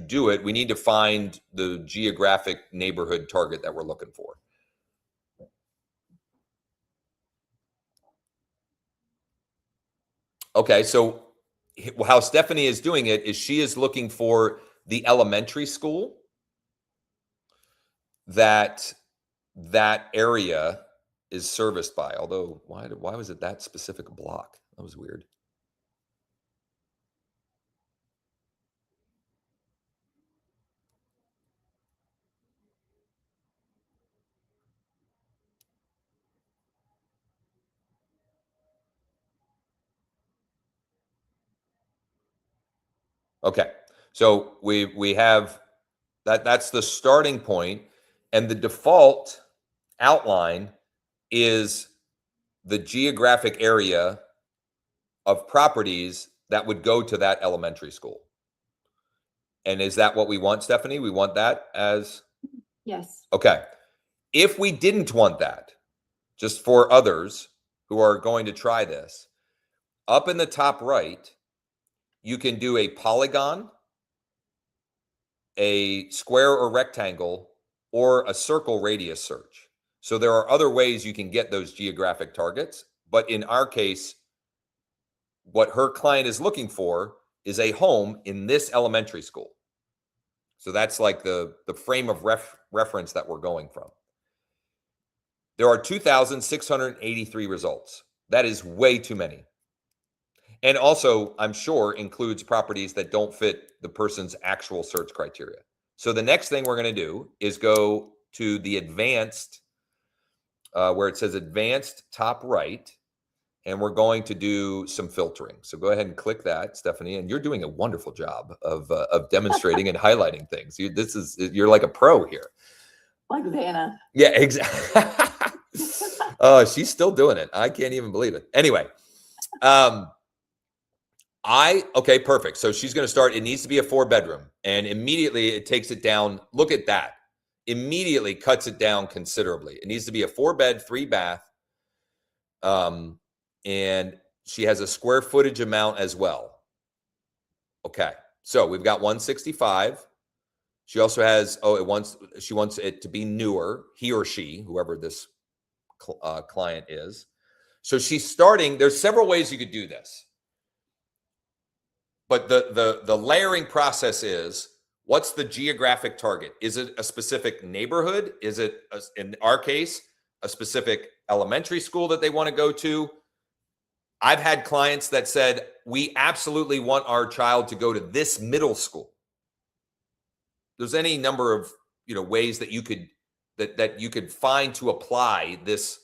do it, we need to find the geographic neighborhood target that we're looking for. Okay, so how Stephanie is doing it is she is looking for the elementary school that area is serviced by. Although, why was it that specific block? That was weird. Okay, so we have that's the starting point, and the default outline is the geographic area of properties that would go to that elementary school. And is that what we want, Stephanie? We want that as? Yes. Okay. If we didn't want that, just for others who are going to try this, up in the top right, you can do a polygon, a square or rectangle, or a circle radius search. So there are other ways you can get those geographic targets. But in our case, what her client is looking for is a home in this elementary school. So that's like the frame of reference that we're going from. There are 2,683 results. That is way too many. And also, I'm sure, includes properties that don't fit the person's actual search criteria. So the next thing we're going to do is go to the advanced, where it says advanced top right, and we're going to do some filtering. So go ahead and click that, Stephanie, and you're doing a wonderful job of demonstrating and highlighting things. You're like a pro here. Like Vanna. Yeah, exactly. Oh, she's still doing it. I can't even believe it. Anyway, Okay, perfect. So she's going to start. It needs to be a 4-bedroom, and immediately it takes it down. Look at that. Immediately cuts it down considerably. It needs to be a 4-bed, 3-bath. And she has a square footage amount as well. Okay. So we've got 165. She also has, she wants it to be newer, he or she, whoever this client is. So she's starting, there's several ways you could do this. But the layering process is, what's the geographic target? Is it a specific neighborhood? Is it, in our case, a specific elementary school that they want to go to? I've had clients that said, we absolutely want our child to go to this middle school. There's any number of ways that you could that you could find to apply this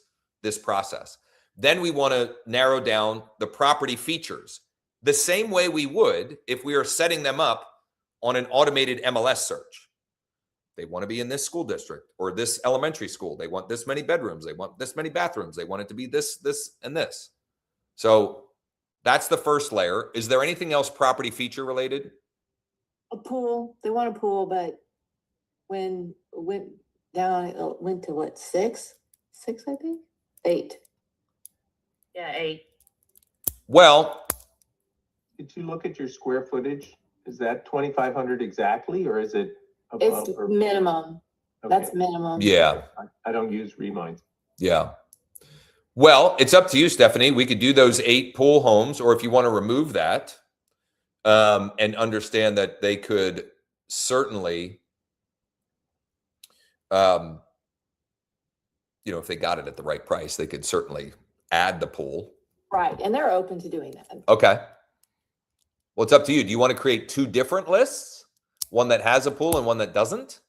process. Then we want to narrow down the property features the same way we would if we are setting them up on an automated MLS search. They want to be in this school district or this elementary school. They want this many bedrooms. They want this many bathrooms. They want it to be this, and this. So that's the first layer. Is there anything else property feature related? A pool, they want a pool, but when it went down, it went to what, 6, I think? 8. Yeah, 8. Well, Did you look at your square footage? Is that 2,500 exactly, or is it above? It's or- minimum, that's Okay. minimum. yeah. I don't use reminds. Yeah. Well, it's up to you, Stephanie. We could do those 8 pool homes, or if you want to remove that, and understand that they could certainly, if they got it at the right price, they could certainly add the pool. Right, and they're open to doing that. Okay. Well, it's up to you. Do you want to create 2 different lists? One that has a pool and one that doesn't?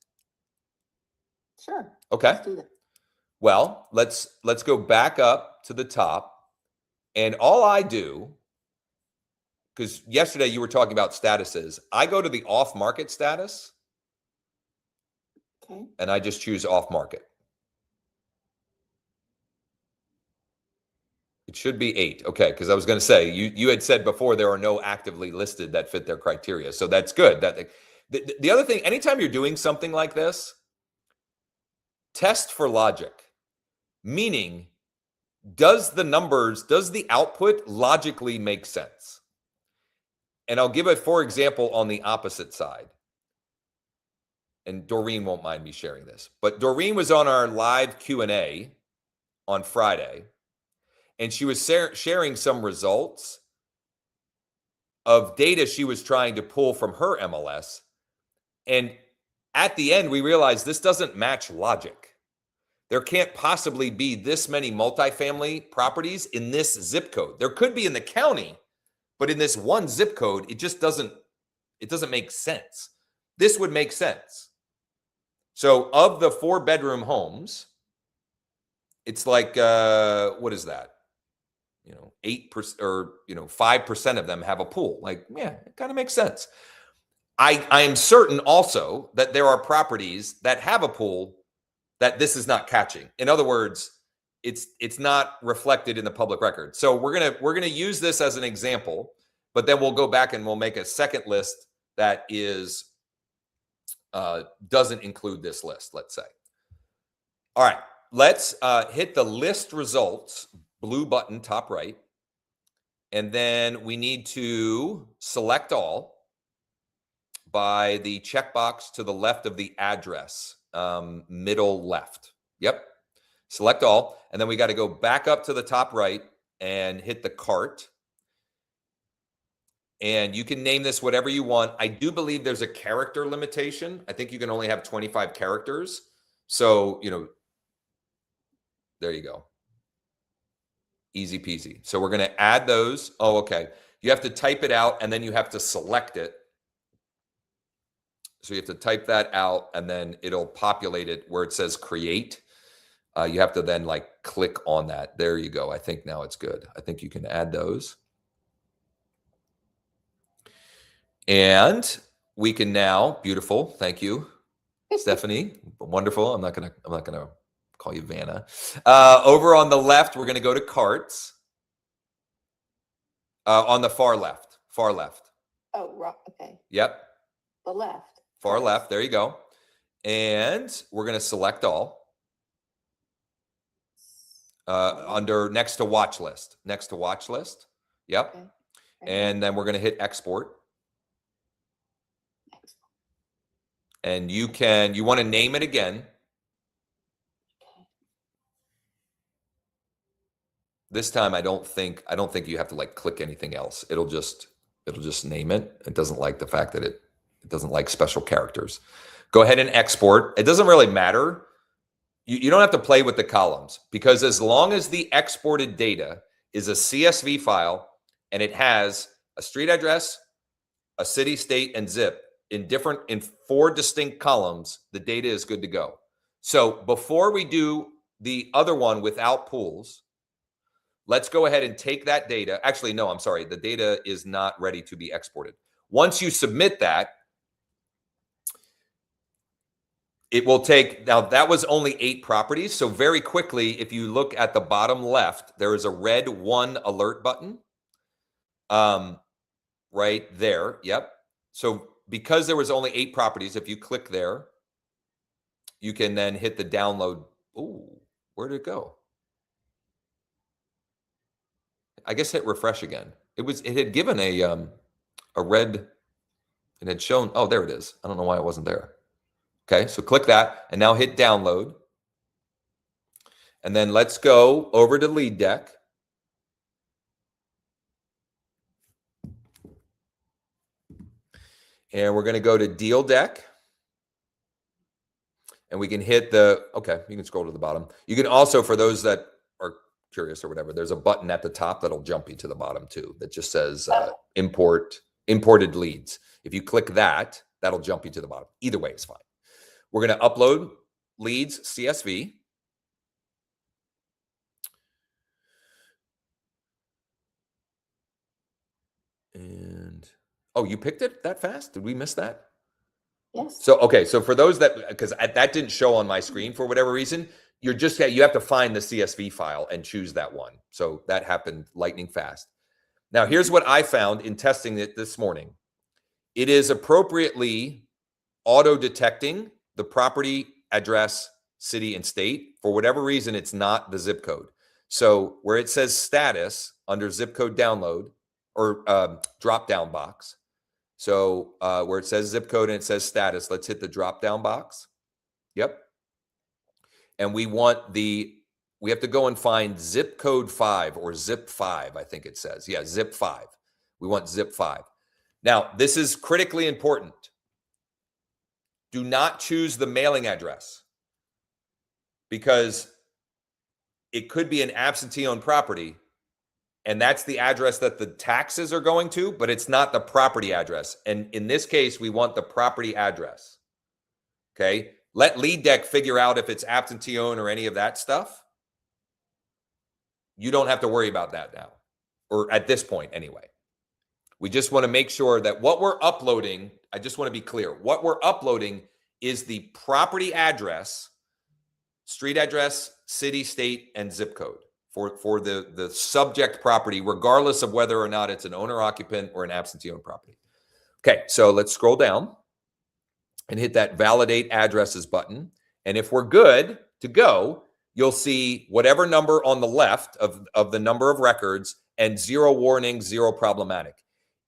Sure. Okay. Let's do that. Well, let's go back up to the top. And all I do, because yesterday you were talking about statuses, I go to the off market status Okay, and I just choose off market. It should be 8. Okay, because I was going to say, you had said before there are no actively listed that fit their criteria. So that's good. The other thing, anytime you're doing something like this, test for logic. Meaning, does the output logically make sense? And I'll give it, for example, on the opposite side. And Doreen won't mind me sharing this. But Doreen was on our live Q&A on Friday. And she was sharing some results of data she was trying to pull from her MLS. And at the end, we realized this doesn't match logic. There can't possibly be this many multifamily properties in this zip code. There could be in the county, but in this one zip code, it just doesn't make sense. This would make sense. So of the 4-bedroom homes, it's like, what is that? 8% or 5% of them have a pool. Like, yeah, it kind of makes sense. I am certain also that there are properties that have a pool that this is not catching. In other words, it's not reflected in the public record. So we're gonna use this as an example, but then we'll go back and we'll make a second list that is doesn't include this list, let's say. All right, let's hit the list results, blue button, top right. And then we need to select all by the checkbox to the left of the address, middle left. Yep. Select all. And then we got to go back up to the top right and hit the cart. And you can name this whatever you want. I do believe there's a character limitation. I think you can only have 25 characters. So, there you go. Easy peasy. So we're going to add those. Oh, okay. You have to type it out and then you have to select it. So you have to type that out and then it'll populate it where it says create. You have to then click on that. There you go. I think now it's good. I think you can add those. And we can now, beautiful. Thank you, Stephanie. Wonderful. I'm not gonna call you Vanna. Over on the left, we're gonna go to carts. On the far left. Far left. Oh, okay, Yep. the left. Far Yes. left. There you go. And we're going to select all under next to watch list. Next to watch list. Yep. Okay. Right. And then we're going to hit export. And you want to name it again. This time I don't think you have to like click anything else. It'll just name it. It doesn't like the fact that it doesn't like special characters. Go ahead and export. It doesn't really matter. You don't have to play with the columns, because as long as the exported data is a CSV file and it has a street address, a city, state, and zip in 4 distinct columns, the data is good to go. So before we do the other one without pools, let's go ahead and take that data. Actually, no, I'm sorry. The data is not ready to be exported. Once you submit that, it will take, now that was only 8 properties. So very quickly, if you look at the bottom left, there is a red 1 alert button right there. Yep. So because there was only 8 properties, if you click there, you can then hit the download. Ooh, where did it go? I guess hit refresh again. It had given a red, it had shown, oh, there it is. I don't know why it wasn't there. Okay, so click that and now hit download. And then let's go over to Lead Deck. And we're going to go to Deal Deck. And we can hit okay, you can scroll to the bottom. You can also, for those that are curious or whatever, there's a button at the top that'll jump you to the bottom too, that just says imported leads. If you click that, that'll jump you to the bottom. Either way is fine. We're going to upload leads CSV. And, oh, you picked it that fast? Did we miss that? Yes. So, okay. So for those that, because that didn't show on my screen for whatever reason, you have to find the CSV file and choose that one. So that happened lightning fast. Now, here's what I found in testing it this morning. It is appropriately auto-detecting the property address, city, and state. For whatever reason, it's not the zip code. So where it says status under zip code download or drop down box. So where it says zip code and it says status, let's hit the drop down box. Yep. And we have to go and find zip code 5 or zip 5, I think it says. Yeah, zip 5. We want zip 5. Now, this is critically important. Do not choose the mailing address, because it could be an absentee-owned property, and that's the address that the taxes are going to, but it's not the property address. And in this case, we want the property address. Okay? Let Lead Deck figure out if it's absentee-owned or any of that stuff. You don't have to worry about that now, or at this point anyway. We just want to make sure that what we're uploading, I just want to be clear, what we're uploading is the property address, street address, city, state, and zip code for the subject property, regardless of whether or not it's an owner-occupant or an absentee-owned property. Okay, so let's scroll down and hit that Validate Addresses button. And if we're good to go, you'll see whatever number on the left of the number of records and 0 warning, 0 problematic.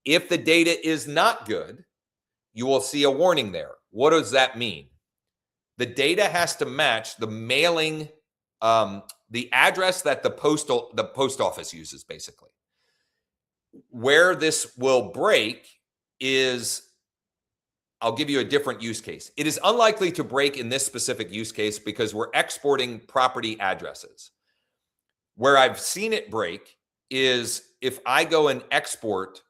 If the data is not good, you will see a warning there. What does that mean? The data has to match the mailing, the address that the post office uses, basically. Where this will break is, I'll give you a different use case. It is unlikely to break in this specific use case because we're exporting property addresses. Where I've seen it break is if I go and export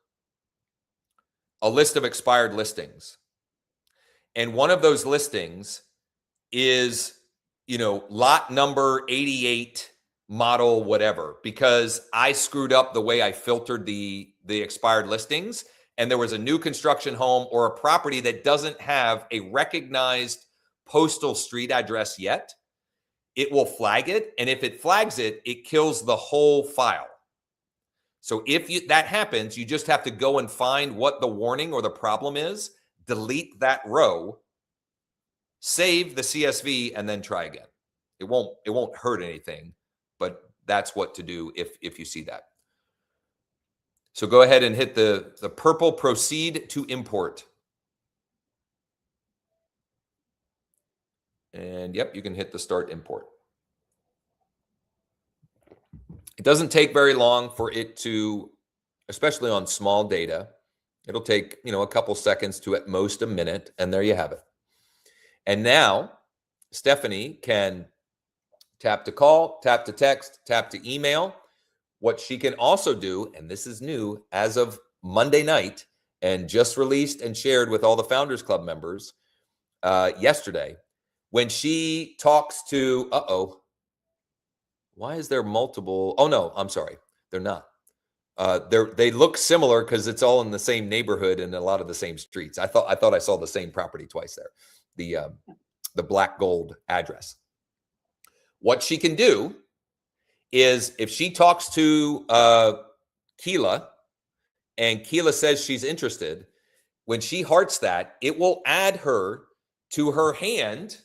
a list of expired listings, and one of those listings is, lot number 88, model whatever, because I screwed up the way I filtered the expired listings, and there was a new construction home or a property that doesn't have a recognized postal street address yet, it will flag it. And if it flags it, it kills the whole file. So if that happens, you just have to go and find what the warning or the problem is, delete that row, save the CSV, and then try again. It won't hurt anything, but that's what to do if you see that. So go ahead and hit the purple proceed to import. And yep, you can hit the start import. It doesn't take very long for it to, especially on small data, it'll take, a couple seconds to at most a minute, and there you have it. And now Stephanie can tap to call, tap to text, tap to email. What she can also do, and this is new as of Monday night and just released and shared with all the Founders Club members yesterday, when she talks to, why is there multiple? Oh, no, I'm sorry. They're not. They look similar because it's all in the same neighborhood and a lot of the same streets. I thought I saw the same property twice there. The black gold address. What she can do is if she talks to Keela and Keela says she's interested, when she hearts that, it will add her to her hand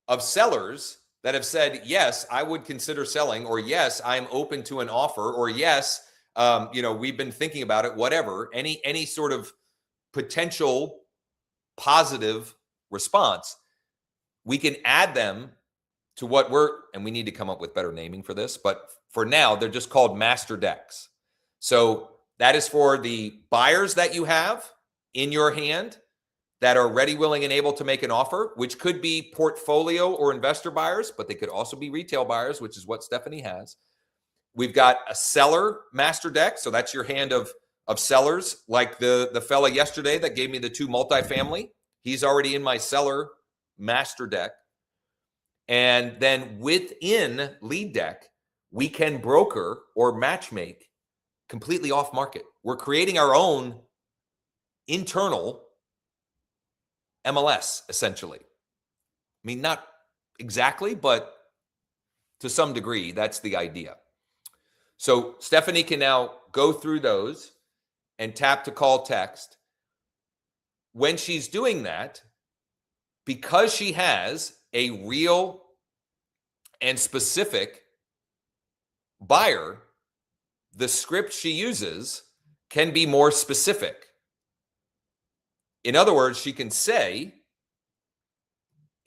of sellers that have said, yes, I would consider selling, or yes, I'm open to an offer, or yes, we've been thinking about it, whatever, any sort of potential positive response, we can add them to what and we need to come up with better naming for this, but for now, they're just called master decks. So that is for the buyers that you have in your hand that are ready, willing, and able to make an offer, which could be portfolio or investor buyers, but they could also be retail buyers, which is what Stephanie has. We've got a seller master deck. So that's your hand of sellers, like the fella yesterday that gave me the 2 multifamily. He's already in my seller master deck. And then within lead deck, we can broker or matchmake completely off market. We're creating our own internal MLS, essentially. I mean, not exactly, but to some degree, that's the idea. So Stephanie can now go through those and tap to call text. When she's doing that, because she has a real and specific buyer, the script she uses can be more specific. In other words, she can say,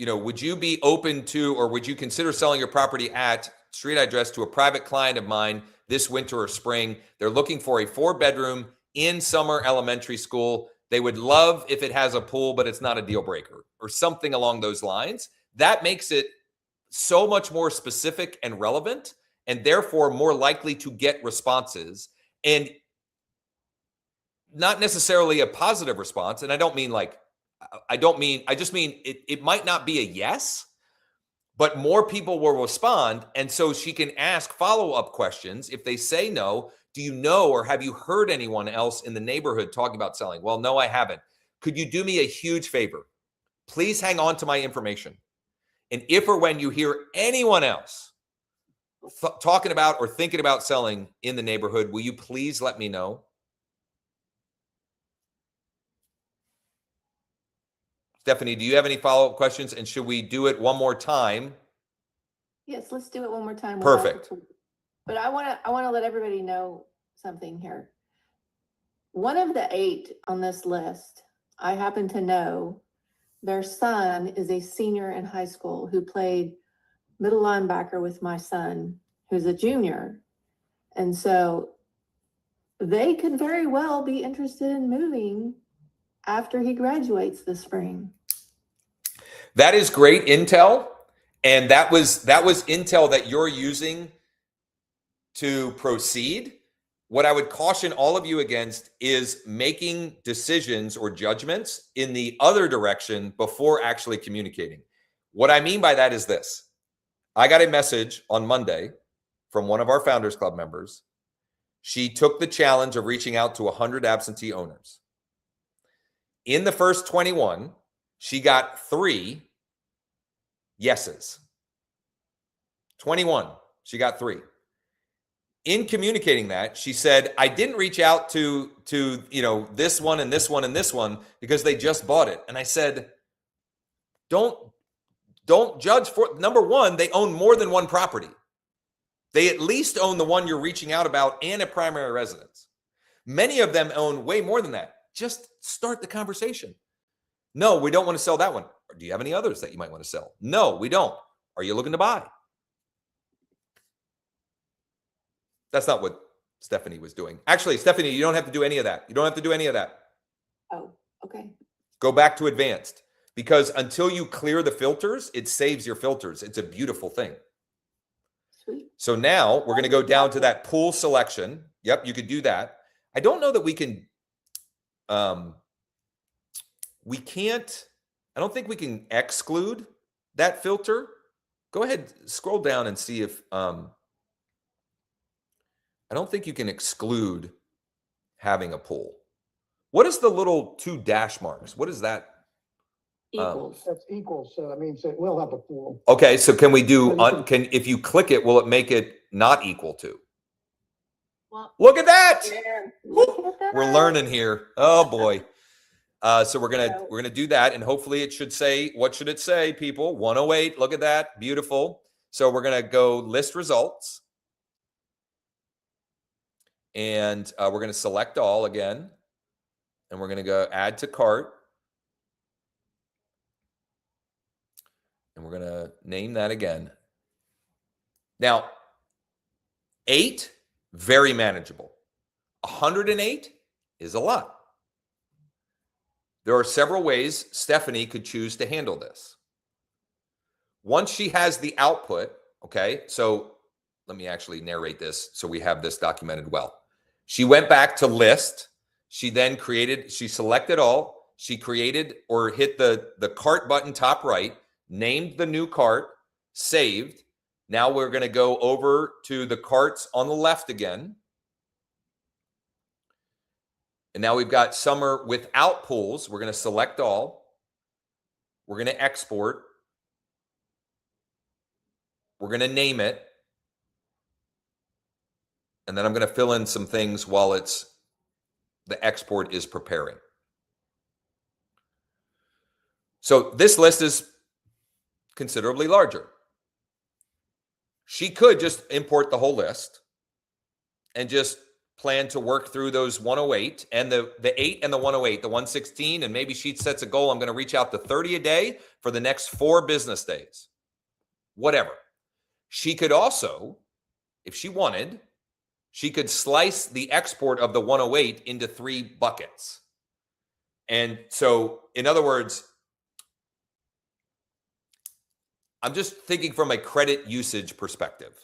would you be open to, or would you consider selling your property at street address to a private client of mine this winter or spring? They're looking for a 4-bedroom in Summer Elementary School. They would love if it has a pool, but it's not a deal breaker, or something along those lines. That makes it so much more specific and relevant, and therefore more likely to get responses, and not necessarily a positive response. And I just mean it might not be a yes, but more people will respond. And so she can ask follow-up questions. If they say no, do you know, or have you heard anyone else in the neighborhood talking about selling? Well, no, I haven't. Could you do me a huge favor? Please hang on to my information. And if or when you hear anyone else talking about or thinking about selling in the neighborhood, will you please let me know? Stephanie, do you have any follow-up questions? And should we do it one more time? Yes, let's do it one more time. Perfect. But I want to let everybody know something here. One of the 8 on this list, I happen to know their son is a senior in high school who played middle linebacker with my son, who's a junior. And so they could very well be interested in moving after he graduates this spring. That is great intel. And that was intel that you're using to proceed. What I would caution all of you against is making decisions or judgments in the other direction before actually communicating. What I mean by that is this. I got a message on Monday from one of our Founders Club members. She took the challenge of reaching out to 100 absentee owners. In the first 21, she got 3 yeses. 21, she got 3. in communicating that, she said, I didn't reach out to this one and this one and this one because they just bought it. And I said, don't judge for, number one, they own more than one property. They at least own the one you're reaching out about and a primary residence. Many of them own way more than that. Just start the conversation. No, we don't want to sell that one. Or do you have any others that you might want to sell? No, we don't. Are you looking to buy? That's not what Stephanie was doing. Actually, Stephanie, you don't have to do any of that. You don't have to do any of that. Oh, okay. Go back to advanced, because until you clear the filters, it saves your filters. It's a beautiful thing. Sweet. So now we're going to go down to that pool selection. Yep, you could do that. I don't know that we can, I don't think we can exclude that filter. Go ahead, scroll down and see if, I don't think you can exclude having a pool. What is the little 2 dash marks? What is that? Equals. That's equal, so that means it will have a pool. Okay, so can we do, So you if you click it, will it make it not equal to? Well, Look at that. Look at that. We're learning here. Oh boy. So we're gonna do that, and hopefully it should say, what should it say, people? 108. Look at that. Beautiful. So we're gonna go list results. And we're gonna select all again. And we're gonna go add to cart. And we're gonna name that again. Now, 8, very manageable. 108 is a lot. There are several ways Stephanie could choose to handle this. Once she has the output, okay, so let me actually narrate this so we have this documented well. She went back to list. She then she selected all. She created or hit the cart button top right, named the new cart, saved. Now we're going to go over to the carts on the left again. And now we've got summer without pools. We're going to select all. We're going to export. We're going to name it. And then I'm going to fill in some things while the export is preparing. So this list is considerably larger. She could just import the whole list and just plan to work through those 108 and the 8 and the 108, the 116, and maybe she sets a goal. I'm going to reach out to 30 a day for the next 4 business days. Whatever. She could also, if she wanted, she could slice the export of the 108 into 3 buckets. And so, in other words, I'm just thinking from a credit usage perspective.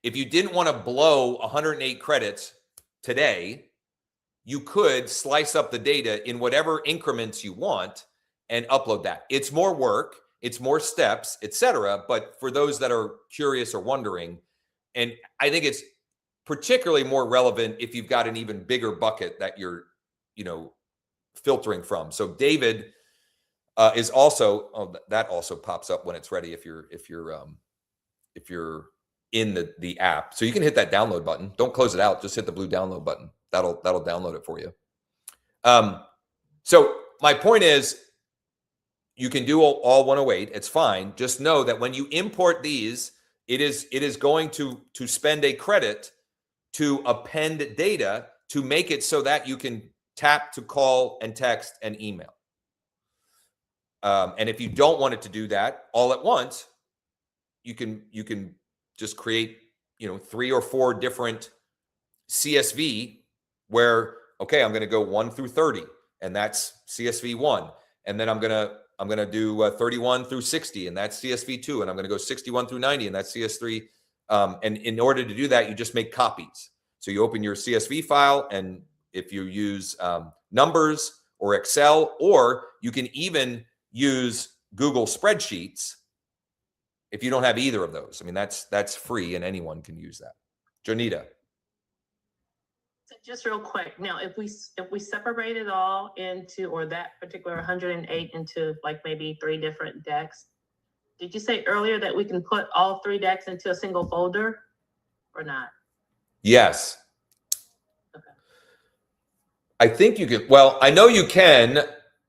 If you didn't want to blow 108 credits today, you could slice up the data in whatever increments you want and upload that. It's more work, it's more steps, etc. But for those that are curious or wondering, and I think it's particularly more relevant if you've got an even bigger bucket that you're, filtering from. So David is also, that also pops up when it's ready if you're in the app. So you can hit that download button. Don't close it out. Just hit the blue download button. That'll download it for you. So my point is, you can do all 108. It's fine. Just know that when you import these, it is going to spend a credit to append data to make it so that you can tap to call and text and email. And if you don't want it to do that all at once, you can just create 3 or 4 different CSV where, okay, I'm going to go 1 through 30, and that's CSV 1, and then I'm going to do 31 through 60, and that's CSV 2, and I'm going to go 61 through 90, and that's CS3. And in order to do that, you just make copies. So you open your CSV file, and if you use Numbers or Excel, or you can even use Google Spreadsheets if you don't have either of those. I mean, that's free, and anyone can use that. Jonita. So just real quick, now if we separate it all into, or that particular 108 into like maybe 3 different decks, did you say earlier that we can put all 3 decks into a single folder or not? Yes. Okay. I think you can. Well, I know you can.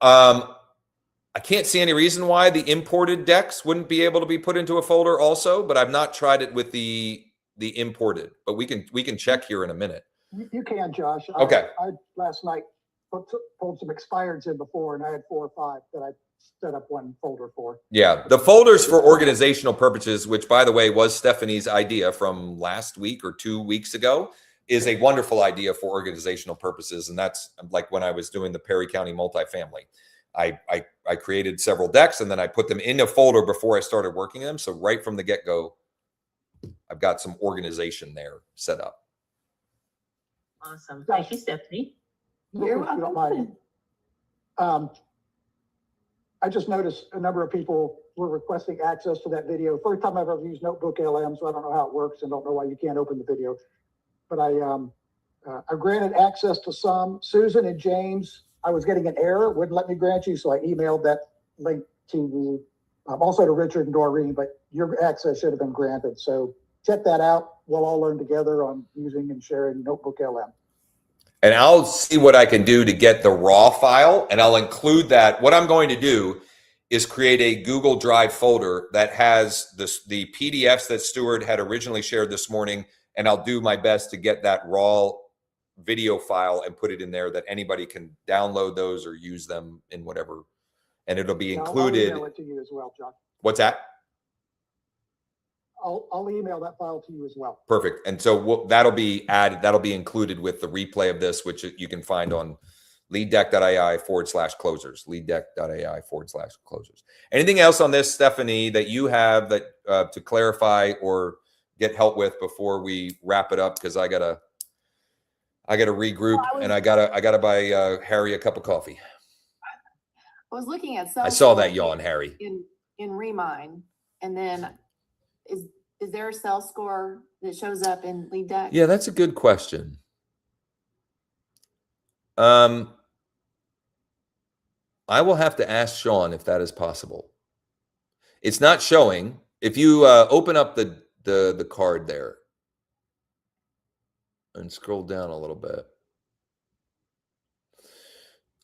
I can't see any reason why the imported decks wouldn't be able to be put into a folder also, but I've not tried it with the imported. But we can check here in a minute. You can, Josh. Okay. I last night pulled some expireds in before, and I had 4 or 5 that I set up one folder for. Yeah, the folders for organizational purposes, which by the way was Stephanie's idea from last week or 2 weeks ago, is a wonderful idea for organizational purposes. And that's like when I was doing the Perry County multifamily. I created several decks and then I put them in a folder before I started working them. So right from the get-go, I've got some organization there set up. Awesome. Thank you, Stephanie. You're If you don't welcome. mind. I just noticed a number of people were requesting access to that video. First time I've ever used Notebook LM, so I don't know how it works and don't know why you can't open the video. But I granted access to some. Susan and James, I was getting an error, wouldn't let me grant you, so I emailed that link to you. Also to Richard and Doreen, but your access should have been granted. So check that out. We'll all learn together on using and sharing Notebook LM. And I'll see what I can do to get the raw file, and I'll include that. What I'm going to do is create a Google Drive folder that has the PDFs that Stuart had originally shared this morning, and I'll do my best to get that raw video file and put it in there that anybody can download those or use them in whatever, and it'll be included. I'll email it to you as well, John. What's that? I'll email that file to you as well. Perfect. And so that'll be added. That'll be included with the replay of this, which you can find on leaddeck.ai/closers. Leaddeck.ai/closers. Anything else on this, Stephanie, that you have that to clarify or get help with before we wrap it up? Because I gotta regroup, and I gotta buy Harry a cup of coffee. I was looking at I saw Salesforce that yawn, Harry. in Remind, and then is there a sales score that shows up in Lead Deck? Yeah, that's a good question. I will have to ask Sean if that is possible. It's not showing. If you open up the card there and scroll down a little bit.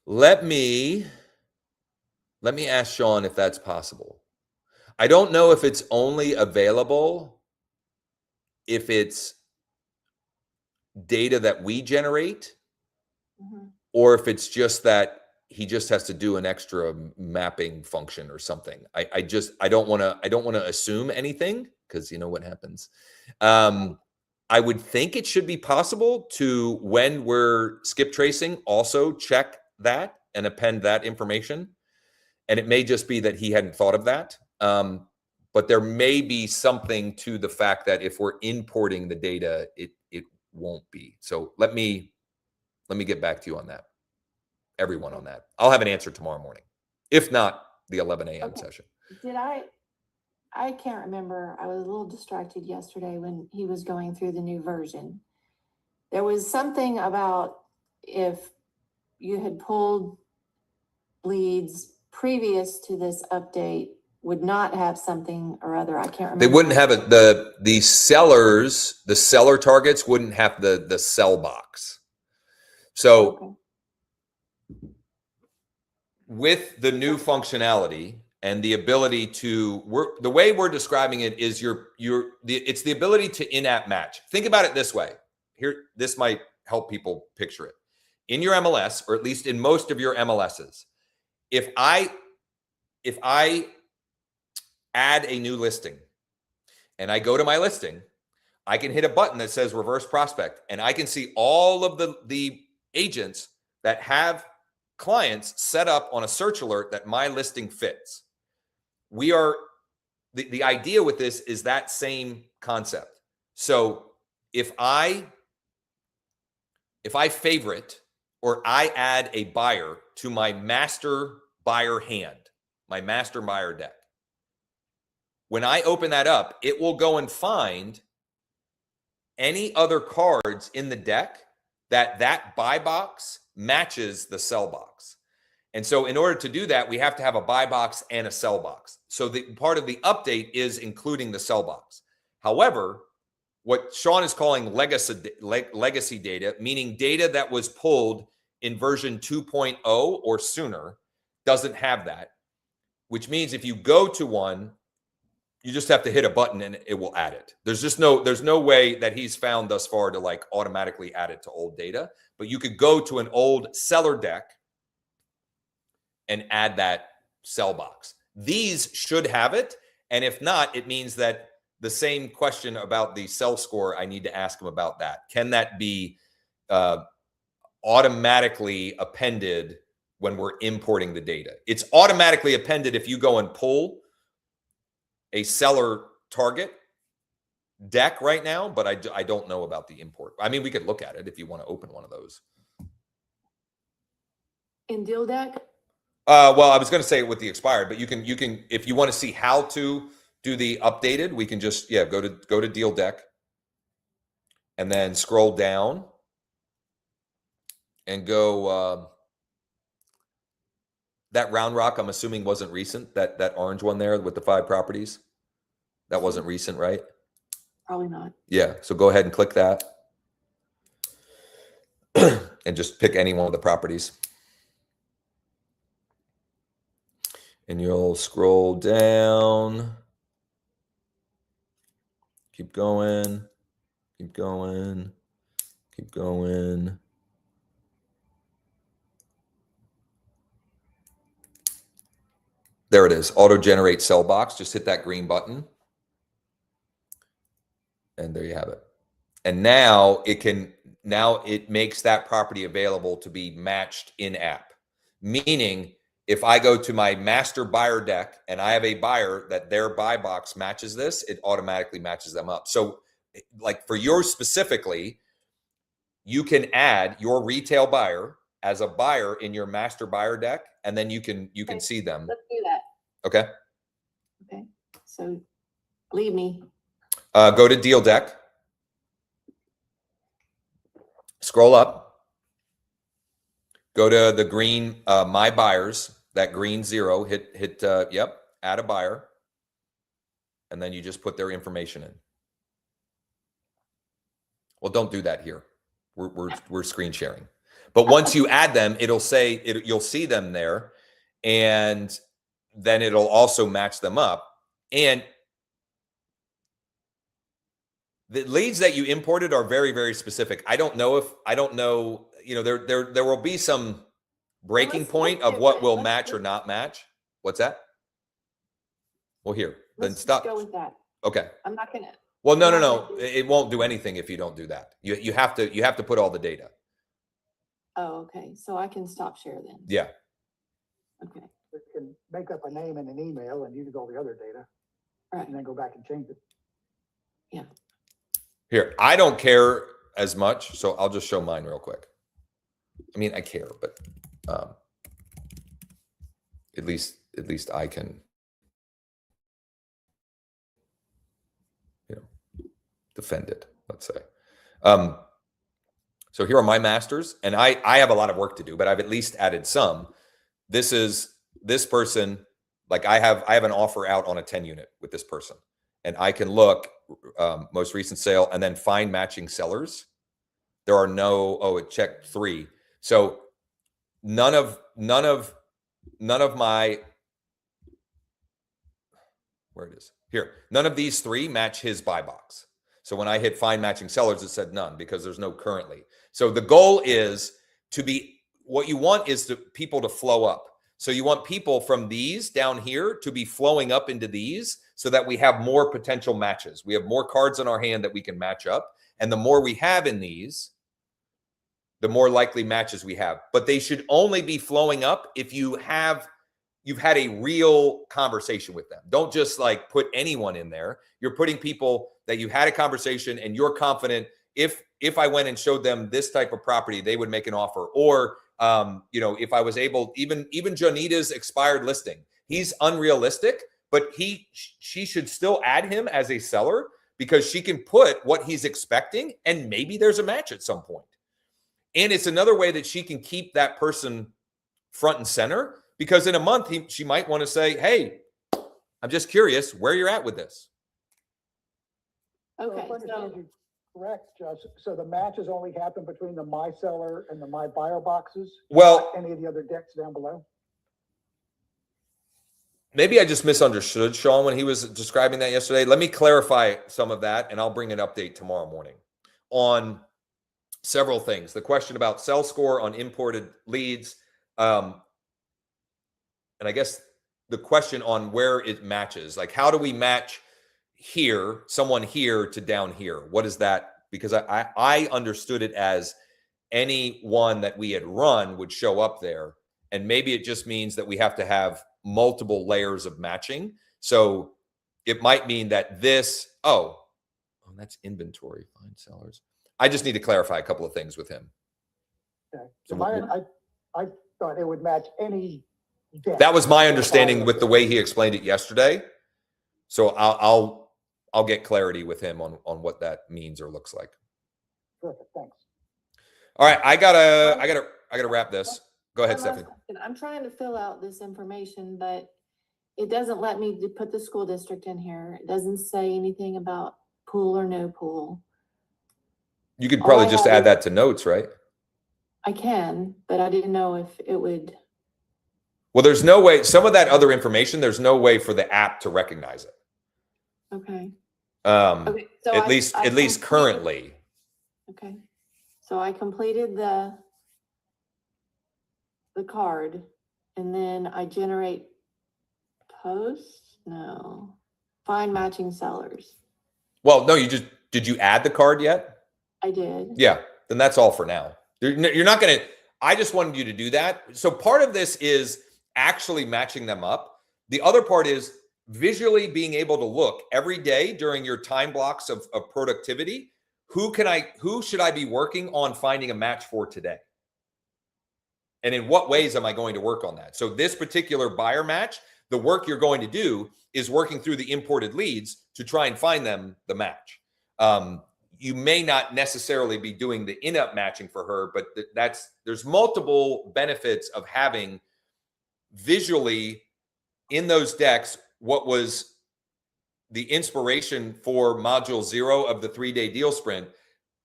Let me ask Sean if that's possible. I don't know if it's only available if it's data that we generate, or if it's just that he just has to do an extra mapping function or something. I don't want to assume anything, because you know what happens. I would think it should be possible to, when we're skip tracing, also check that and append that information. And it may just be that he hadn't thought of that. But there may be something to the fact that if we're importing the data, it won't be. So let me get back to you on that. Everyone on that. I'll have an answer tomorrow morning. If not, the 11 a.m. session. Did I can't remember. I was a little distracted yesterday when he was going through the new version. There was something about if you had pulled leads previous to this update would not have something or other. I can't remember. They wouldn't have it. The seller targets wouldn't have the sell box. So Okay. with the new functionality and the ability to the way we're describing it is it's the ability to in-app match. Think about it this way. Here, this might help people picture it. In your MLS, or at least in most of your MLSs, if I add a new listing and I go to my listing, I can hit a button that says reverse prospect, and I can see all of the agents that have clients set up on a search alert that my listing fits. We are the idea with this is that same concept. So if I favorite or I add a buyer to my master buyer hand, my master buyer deck, when I open that up, it will go and find any other cards in the deck that buy box matches the sell box. And so in order to do that, we have to have a buy box and a sell box. So the part of the update is including the sell box. However, what Sean is calling legacy data, meaning data that was pulled in version 2.0 or sooner, doesn't have that, which means if you go to one, you just have to hit a button and it will add it. There's no way that he's found thus far to like automatically add it to old data, but you could go to an old seller deck and add that sell box. These should have it. And if not, it means that the same question about the sell score, I need to ask him about that. Can that be automatically appended when we're importing the data? It's automatically appended if you go and pull a seller target deck right now, but I don't know about the import. I mean, we could look at it if you want to open one of those. In Deal Deck? Well, I was going to say it with the expired, but you can, if you want to see how to do the updated, we can just, go to Deal Deck and then scroll down and go, that Round Rock, I'm assuming wasn't recent, that orange one there with the 5 properties. That wasn't recent, right? Probably not. Yeah. So go ahead and click that and just pick any one of the properties. And you'll scroll down. Keep going. Keep going. Keep going. There it is. Auto generate sell box. Just hit that green button. And there you have it. And now it makes that property available to be matched in app. Meaning, if I go to my master buyer deck and I have a buyer that their buy box matches this, it automatically matches them up. So like for yours specifically, you can add your retail buyer as a buyer in your master buyer deck, and then you can see them. Let's do that. Okay. Okay. So leave me. Go to Deal Deck. Scroll up. Go to the green My Buyers, that green 0. Hit add a buyer, and then you just put their information in. Well, don't do that here. We're screen sharing. But once you add them, it'll say you'll see them there, and then it'll also match them up. And the leads that you imported are very, very specific. I don't know, there will be some breaking point of what will match or not match. What's that? Well, here, then Let's stop. go with that. Okay. I'm not gonna. Well, no. It won't do anything if you don't do that. You have to put all the data. Oh, okay. So I can stop share then. Yeah. Okay. You can make up a name and an email and use all the other data Right. and then go back and change it. Here, I don't care as much, so I'll just show mine real quick. I mean, I care, but at least I can, defend it, let's say. So here are my masters, and I have a lot of work to do, but I've at least added some. This person, like I have an offer out on a 10 unit with this person, and I can look most recent sale and then find matching sellers. There are it checked 3. So none of my, where it is here, none of these 3 match his buy box. So when I hit find matching sellers, it said none because there's no currently. So the goal is what you want is people to flow up. So you want people from these down here to be flowing up into these so that we have more potential matches. We have more cards in our hand that we can match up. And the more we have in these, the more likely matches we have. But they should only be flowing up if you've had a real conversation with them. Don't just like put anyone in there. You're putting people that you had a conversation and you're confident if I went and showed them this type of property, they would make an offer. Or if I was able, even Janita's expired listing, he's unrealistic, but she should still add him as a seller because she can put what he's expecting and maybe there's a match at some point. And it's another way that she can keep that person front and center because in a month, she might want to say, hey, I'm just curious where you're at with this. So Okay, if I understand so, you correct, Josh, so the matches only happen between the My Seller and the My Buyer boxes? Well, Not any of the other decks down below? maybe I just misunderstood Sean when he was describing that yesterday. Let me clarify some of that, and I'll bring an update tomorrow morning on several things. The question about sell score on imported leads, and I guess the question on where it matches. Like, how do we match here, someone here to down here? What is that? Because I understood it as any one that we had run would show up there. And maybe it just means that we have to have multiple layers of matching. So it might mean that this, that's inventory, find sellers. I just need to clarify a couple of things with him. Okay. So I thought it would match any deck. that was my understanding with the way he explained it yesterday. So I'll get clarity with him on what that means or looks like. Perfect, thanks. All right, I gotta wrap this. Go ahead, one last Stephanie. question. I'm trying to fill out this information, but it doesn't let me put the school district in here. It doesn't say anything about pool or no pool. You could All probably I just have add is- that to notes, right? I can, but I didn't know if it would. Well, there's no way, some of that other information, there's no way for the app to recognize it. Okay. Um, Okay. So at I least completed- currently. Okay. So I completed the card, and then I generate posts? No. Find matching sellers. Well, no, did you add the card yet? I did. Yeah, then that's all for now. You're not going to, I just wanted you to do that. So part of this is actually matching them up. The other part is visually being able to look every day during your time blocks of productivity. Who should I be working on finding a match for today? And in what ways am I going to work on that? So this particular buyer match, the work you're going to do is working through the imported leads to try and find them the match. You may not necessarily be doing the in-app matching for her, but there's multiple benefits of having visually in those decks what was the inspiration for module 0 of the 3-day deal sprint,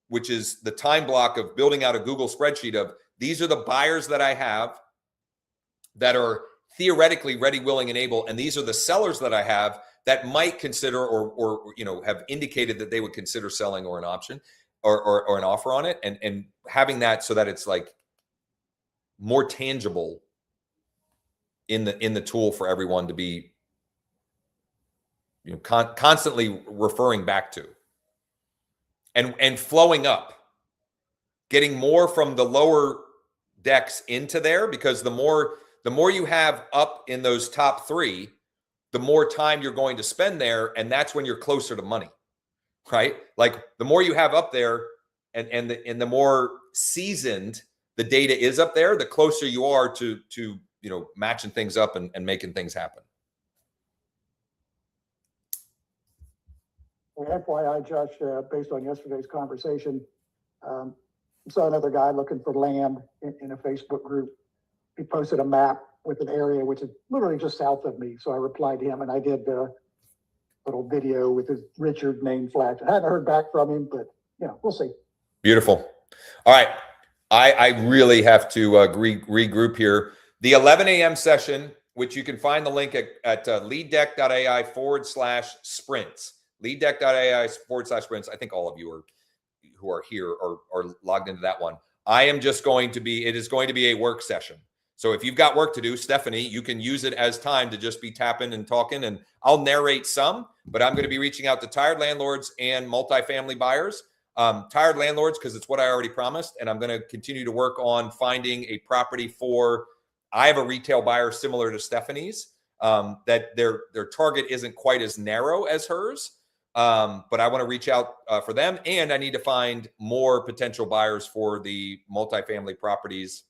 which is the time block of building out a Google spreadsheet of these are the buyers that I have that are theoretically ready, willing, and able, and these are the sellers that I have that might consider or have indicated that they would consider selling or an option or an offer on it, and having that so that it's like more tangible in the tool for everyone to be constantly referring back to and flowing up, getting more from the lower decks into there, because the more you have up in those top 3, the more time you're going to spend there, and that's when you're closer to money, right? Like the more you have up there and the more seasoned the data is up there, the closer you are to matching things up and making things happen. Well, FYI, Josh, based on yesterday's conversation, saw another guy looking for land in a Facebook group. He posted a map with an area which is literally just south of me. So I replied to him, and I did a little video with his Richard name flagged. I haven't heard back from him, but we'll see. Beautiful. All right. I really have to regroup here. The 11 a.m. session, which you can find the link at leaddeck.ai/sprints. Leaddeck.ai/sprints. I think all of you who are here are logged into that one. it is going to be a work session. So if you've got work to do, Stephanie, you can use it as time to just be tapping and talking, and I'll narrate some, but I'm going to be reaching out to tired landlords and multifamily buyers. Tired landlords, because it's what I already promised, and I'm going to continue to work on finding a property I have a retail buyer similar to Stephanie's, that their target isn't quite as narrow as hers. But I want to reach out for them, and I need to find more potential buyers for the multifamily properties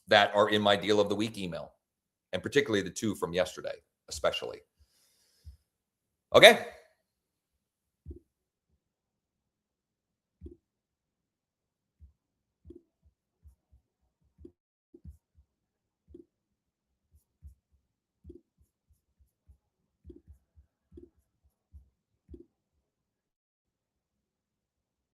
that are in my deal of the week email, and particularly the 2 from yesterday, especially. Okay.